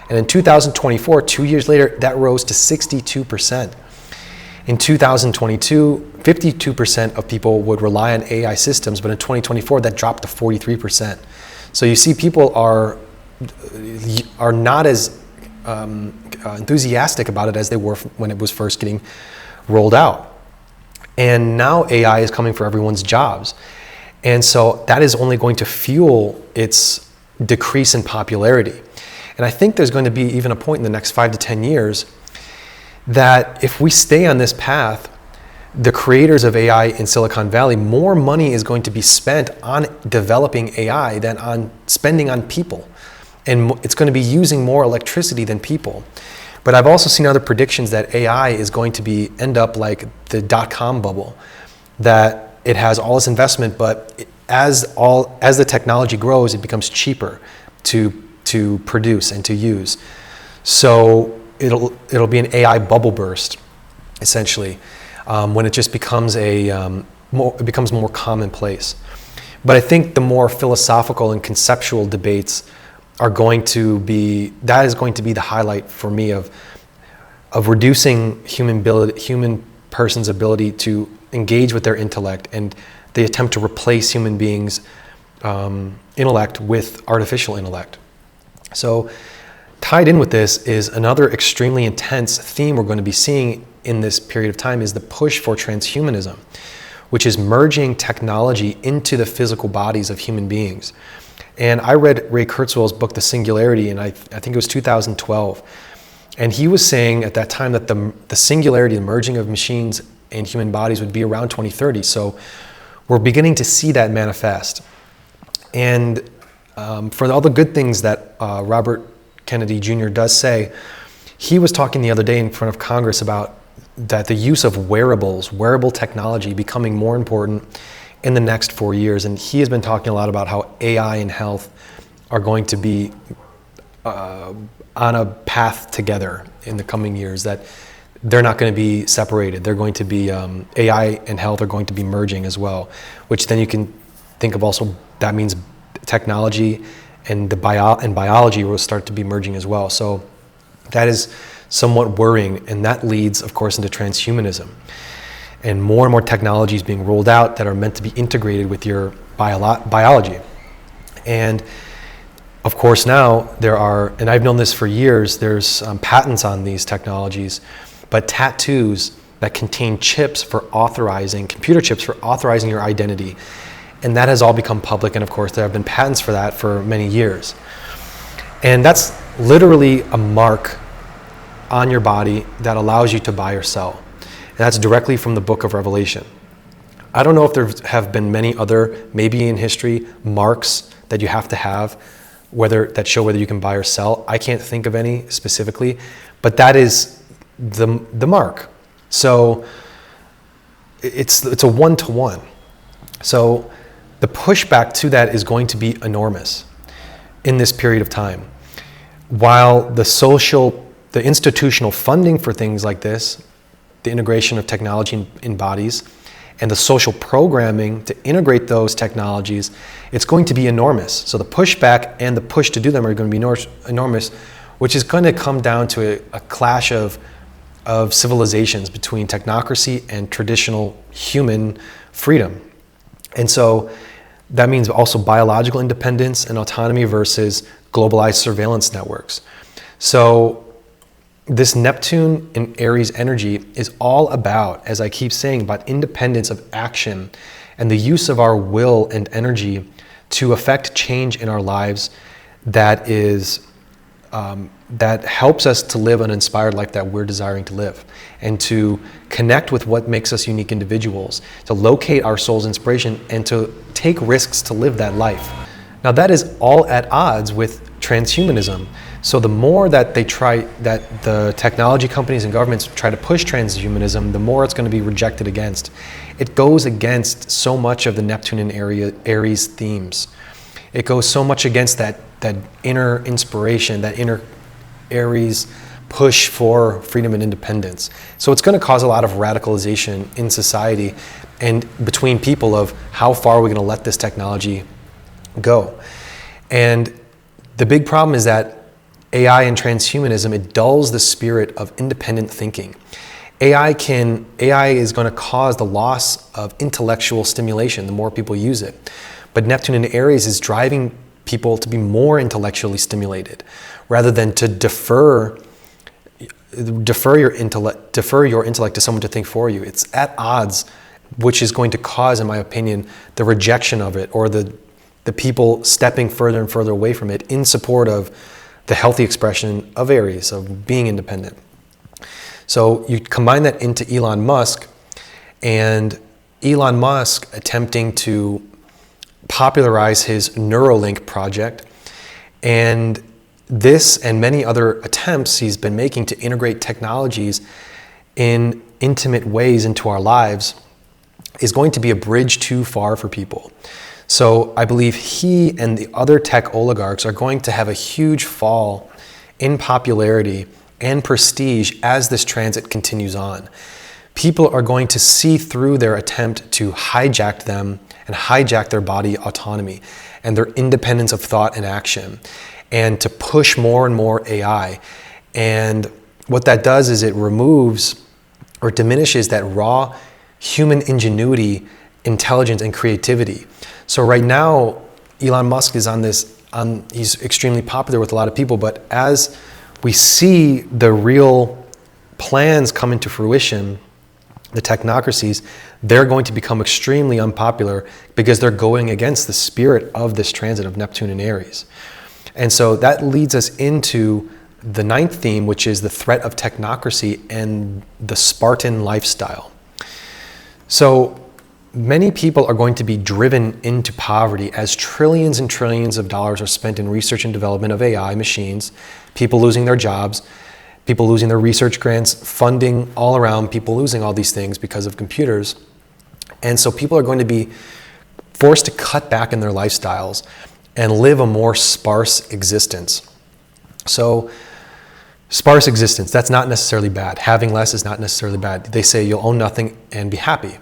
And in 2024, 2 years later, that rose to 62%. In 2022, 52% of people would rely on AI systems, but in 2024, that dropped to 43%. So you see people are not as enthusiastic about it as they were when it was first getting rolled out. And now AI is coming for everyone's jobs. And so that is only going to fuel its decrease in popularity. And I think there's going to be even a point in the next 5 to 10 years that if we stay on this path, the creators of AI in Silicon Valley, more money is going to be spent on developing AI than on spending on people. And it's going to be using more electricity than people. But I've also seen other predictions that AI is going to end up like the dot-com bubble, that it has all this investment, but as the technology grows, it becomes cheaper to produce and to use. So it'll be an AI bubble burst, essentially, when it just becomes more commonplace. But I think the more philosophical and conceptual debates is going to be the highlight for me of reducing human person's ability to engage with their intellect, and the attempt to replace human beings' intellect with artificial intellect. So tied in with this is another extremely intense theme we're going to be seeing in this period of time, is the push for transhumanism, which is merging technology into the physical bodies of human beings. And I read Ray Kurzweil's book, The Singularity, and I think it was 2012. And he was saying at that time that the singularity, the merging of machines and human bodies, would be around 2030. So we're beginning to see that manifest. And for all the good things that Robert Kennedy Jr. does say, he was talking the other day in front of Congress about that the use of wearable technology becoming more important in the next 4 years. And he has been talking a lot about how AI and health are going to be on a path together in the coming years, that they're not going to be separated. They're going to be, AI and health are going to be merging as well, which then you can think of also, that means technology and biology will start to be merging as well. So that is somewhat worrying, and that leads, of course, into transhumanism. And more technologies being rolled out that are meant to be integrated with your biology. And of course now there are, and I've known this for years, there's patents on these technologies, but tattoos that contain chips for authorizing, computer chips for authorizing your identity. And that has all become public, and of course there have been patents for that for many years. And that's literally a mark on your body that allows you to buy or sell. And that's directly from the book of Revelation. I don't know if there have been many other, maybe in history, marks that you have to have, that show whether you can buy or sell. I can't think of any specifically, but that is the mark. So it's a one-to-one. So the pushback to that is going to be enormous in this period of time. While the institutional funding for things like this, the integration of technology in bodies, and the social programming to integrate those technologies, it's going to be enormous. So the pushback and the push to do them are going to be enormous, which is going to come down to a clash of of civilizations between technocracy and traditional human freedom. And so that means also biological independence and autonomy versus globalized surveillance networks. So this Neptune in Aries energy is all about, as I keep saying, about independence of action and the use of our will and energy to affect change in our lives that helps us to live an inspired life that we're desiring to live, and to connect with what makes us unique individuals, to locate our soul's inspiration, and to take risks to live that life. Now that is all at odds with transhumanism. So the more that the technology companies and governments try to push transhumanism, the more it's going to be rejected against. It goes against so much of the Neptune and Aries themes. It goes so much against that inner inspiration, that inner Aries push for freedom and independence. So it's going to cause a lot of radicalization in society and between people of how far are we going to let this technology go. And the big problem is that AI and transhumanism, it dulls the spirit of independent thinking. AI is going to cause the loss of intellectual stimulation the more people use it. But Neptune in Aries is driving people to be more intellectually stimulated rather than to defer your intellect to someone to think for you. It's at odds, which is going to cause, in my opinion, the rejection of it, or the people stepping further and further away from it in support of the healthy expression of Aries, of being independent. So you combine that into Elon Musk, and Elon Musk attempting to popularize his Neuralink project, and this and many other attempts he's been making to integrate technologies in intimate ways into our lives is going to be a bridge too far for people. So I believe he and the other tech oligarchs are going to have a huge fall in popularity and prestige as this transit continues on. People are going to see through their attempt to hijack them and hijack their body autonomy and their independence of thought and action, and to push more and more AI. And what that does is it removes or diminishes that raw human ingenuity, intelligence, and creativity. So right now, Elon Musk is he's extremely popular with a lot of people, but as we see the real plans come into fruition, the technocracies, they're going to become extremely unpopular because they're going against the spirit of this transit of Neptune and Aries. And so that leads us into the ninth theme, which is the threat of technocracy and the Spartan lifestyle. So many people are going to be driven into poverty as trillions and trillions of dollars are spent in research and development of AI machines, people losing their jobs, people losing their research grants, funding all around, people losing all these things because of computers. And so people are going to be forced to cut back in their lifestyles and live a more sparse existence. So sparse existence, that's not necessarily bad. Having less is not necessarily bad. They say you'll own nothing and be happy.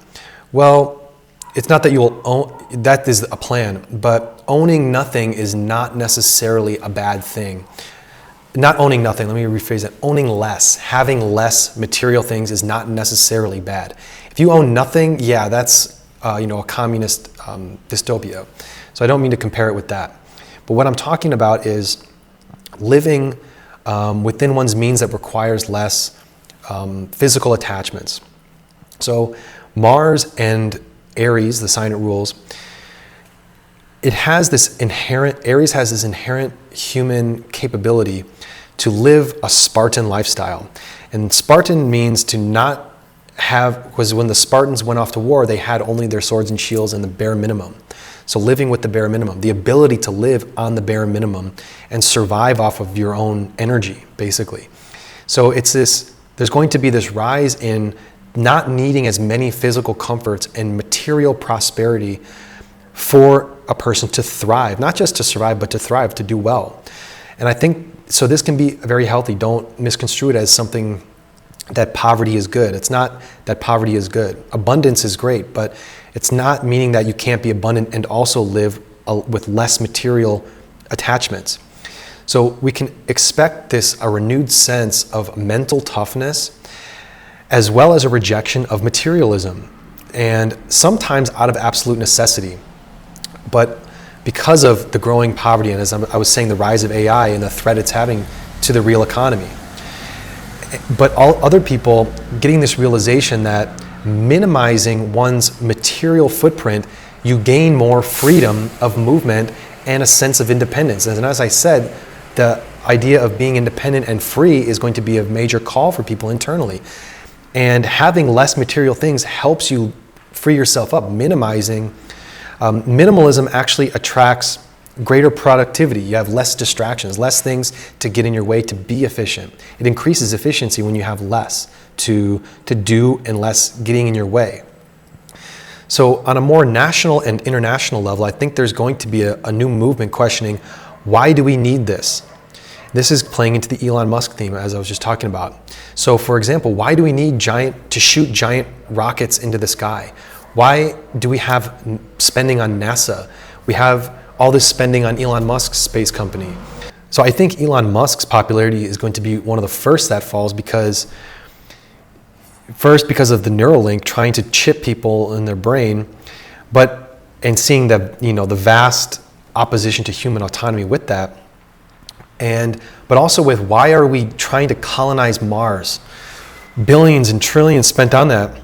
Well, it's not that you will own, that is a plan, but owning nothing is not necessarily a bad thing. Not owning nothing, let me rephrase that. Owning less, having less material things is not necessarily bad. If you own nothing, yeah, that's a communist dystopia. So I don't mean to compare it with that. But what I'm talking about is living within one's means that requires less physical attachments. So Mars and Aries, the sign it rules, Aries has this inherent human capability to live a Spartan lifestyle. And Spartan means to not have, because when the Spartans went off to war, they had only their swords and shields and the bare minimum. So living with the bare minimum, the ability to live on the bare minimum and survive off of your own energy, basically. So there's going to be this rise in not needing as many physical comforts and material prosperity for a person to thrive, not just to survive, but to thrive, to do well. And I think, so this can be very healthy. Don't misconstrue it as something that poverty is good. It's not that poverty is good. Abundance is great, but it's not meaning that you can't be abundant and also live with less material attachments. So we can expect a renewed sense of mental toughness as well as a rejection of materialism, and sometimes out of absolute necessity. But because of the growing poverty, and as I was saying, the rise of AI and the threat it's having to the real economy. But all other people getting this realization that minimizing one's material footprint, you gain more freedom of movement and a sense of independence. And as I said, the idea of being independent and free is going to be a major call for people internally. And having less material things helps you free yourself up. Minimalism actually attracts greater productivity. You have less distractions, less things to get in your way to be efficient. It increases efficiency when you have less to do and less getting in your way. So on a more national and international level, I think there's going to be a new movement questioning, why do we need this? This is playing into the Elon Musk theme, as I was just talking about. So for example, why do we need to shoot giant rockets into the sky? Why do we have spending on NASA? We have all this spending on Elon Musk's space company. So I think Elon Musk's popularity is going to be one of the first that falls because of the Neuralink trying to chip people in their brain, and seeing the vast opposition to human autonomy with that. But also with, why are we trying to colonize Mars? Billions and trillions spent on that.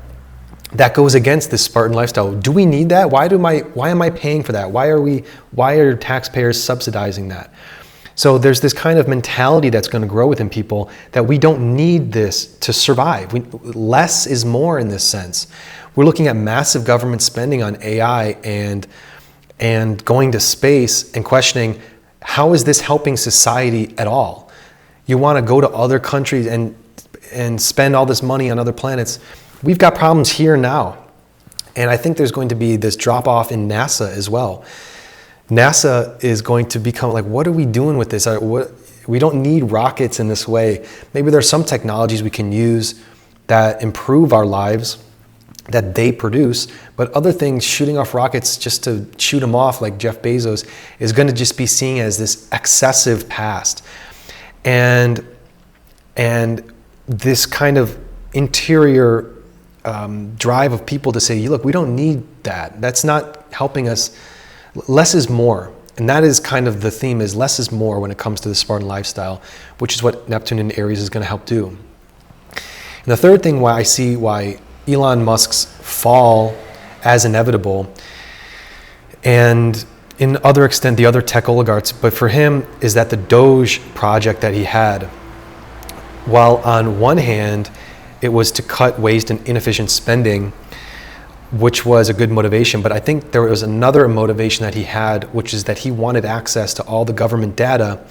That goes against this Spartan lifestyle. Do we need that? Why am I paying for that? Why are taxpayers subsidizing that? So there's this kind of mentality that's going to grow within people that we don't need this to survive. Less is more in this sense. We're looking at massive government spending on AI and going to space and questioning, how is this helping society at all? You want to go to other countries and spend all this money on other planets. We've got problems here now. And I think there's going to be this drop off in NASA as well. NASA is going to become like, what are we doing with this? We don't need rockets in this way. Maybe there's some technologies we can use that improve our lives that they produce, but other things, shooting off rockets just to shoot them off like Jeff Bezos, is going to just be seen as this excessive past. And this kind of interior drive of people to say, look, we don't need that. That's not helping us. Less is more. And that is kind of the theme, is less is more when it comes to the Spartan lifestyle, which is what Neptune in Aries is going to help do. And the third thing why I see why Elon Musk's fall as inevitable, and in other extent the other tech oligarchs, but for him is that the Doge project that he had, while on one hand it was to cut waste and inefficient spending, which was a good motivation, but I think there was another motivation that he had, which is that he wanted access to all the government data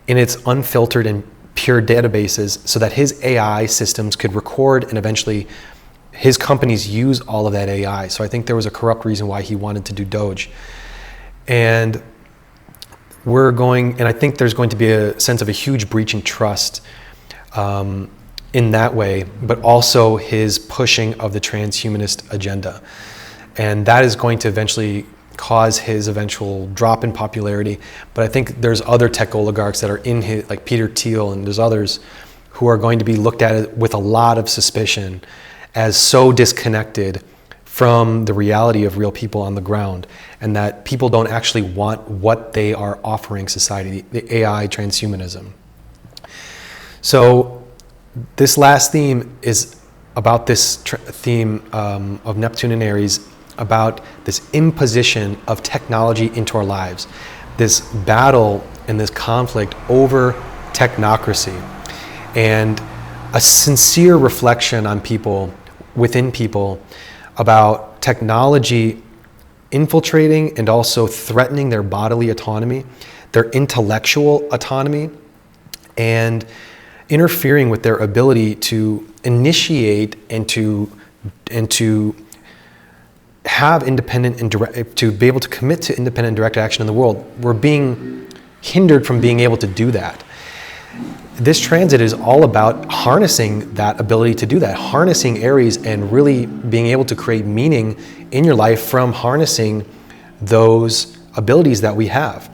in its unfiltered and pure databases so that his AI systems could record and eventually his companies use all of that AI. So I think there was a corrupt reason why he wanted to do Doge. And I think there's going to be a sense of a huge breach in trust in that way, but also his pushing of the transhumanist agenda. And that is going to eventually cause his eventual drop in popularity. But I think there's other tech oligarchs that are in his, like Peter Thiel, and there's others who are going to be looked at it with a lot of suspicion as so disconnected from the reality of real people on the ground, and that people don't actually want what they are offering society, the AI transhumanism. So this last theme is about this theme of Neptune and Aries, about this imposition of technology into our lives, this battle and this conflict over technocracy, and a sincere reflection on people, within people, about technology infiltrating and also threatening their bodily autonomy, their intellectual autonomy, and interfering with their ability to initiate and to have independent and direct, to be able to commit to independent and direct action in the world. We're being hindered from being able to do that. This transit is all about harnessing that ability to do that, harnessing Aries and really being able to create meaning in your life from harnessing those abilities that we have.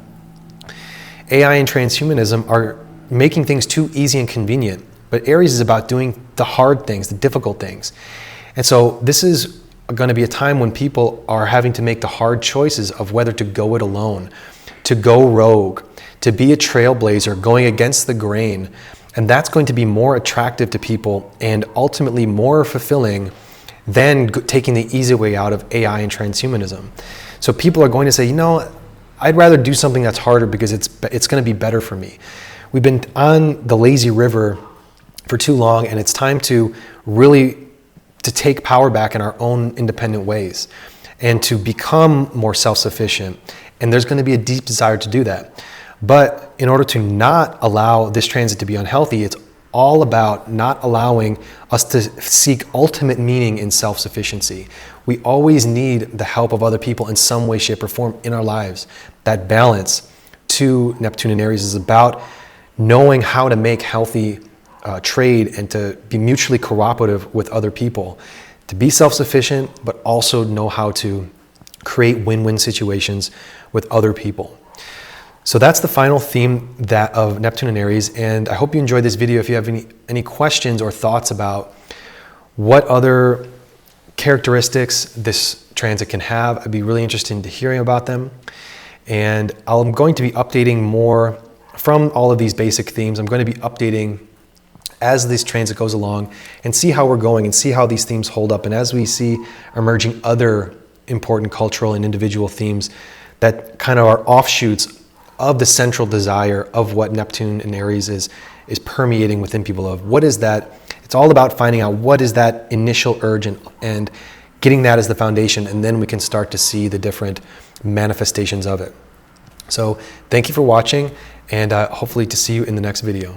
AI and transhumanism are making things too easy and convenient. But Aries is about doing the hard things, the difficult things. And so this is going to be a time when people are having to make the hard choices of whether to go it alone, to go rogue, to be a trailblazer, going against the grain. And that's going to be more attractive to people and ultimately more fulfilling than taking the easy way out of AI and transhumanism. So people are going to say, you know, I'd rather do something that's harder because it's going to be better for me. We've been on the lazy river for too long, and it's time to really to take power back in our own independent ways and to become more self-sufficient. And there's going to be a deep desire to do that. But in order to not allow this transit to be unhealthy, it's all about not allowing us to seek ultimate meaning in self-sufficiency. We always need the help of other people in some way, shape, or form in our lives. That balance to Neptune and Aries is about knowing how to make healthy trade and to be mutually cooperative with other people, to be self-sufficient, but also know how to create win-win situations with other people. So that's the final theme of Neptune and Aries, and I hope you enjoyed this video. If you have any questions or thoughts about what other characteristics this transit can have, I'd be really interested in hearing about them. And I'm going to be updating more from all of these basic themes. I'm going to be updating as this transit goes along and see how we're going and see how these themes hold up. And as we see emerging other important cultural and individual themes that kind of are offshoots of the central desire of what Neptune and Aries is permeating within people of what is that? It's all about finding out what is that initial urge and getting that as the foundation, and then we can start to see the different manifestations of it. So thank you for watching, and hopefully to see you in the next video.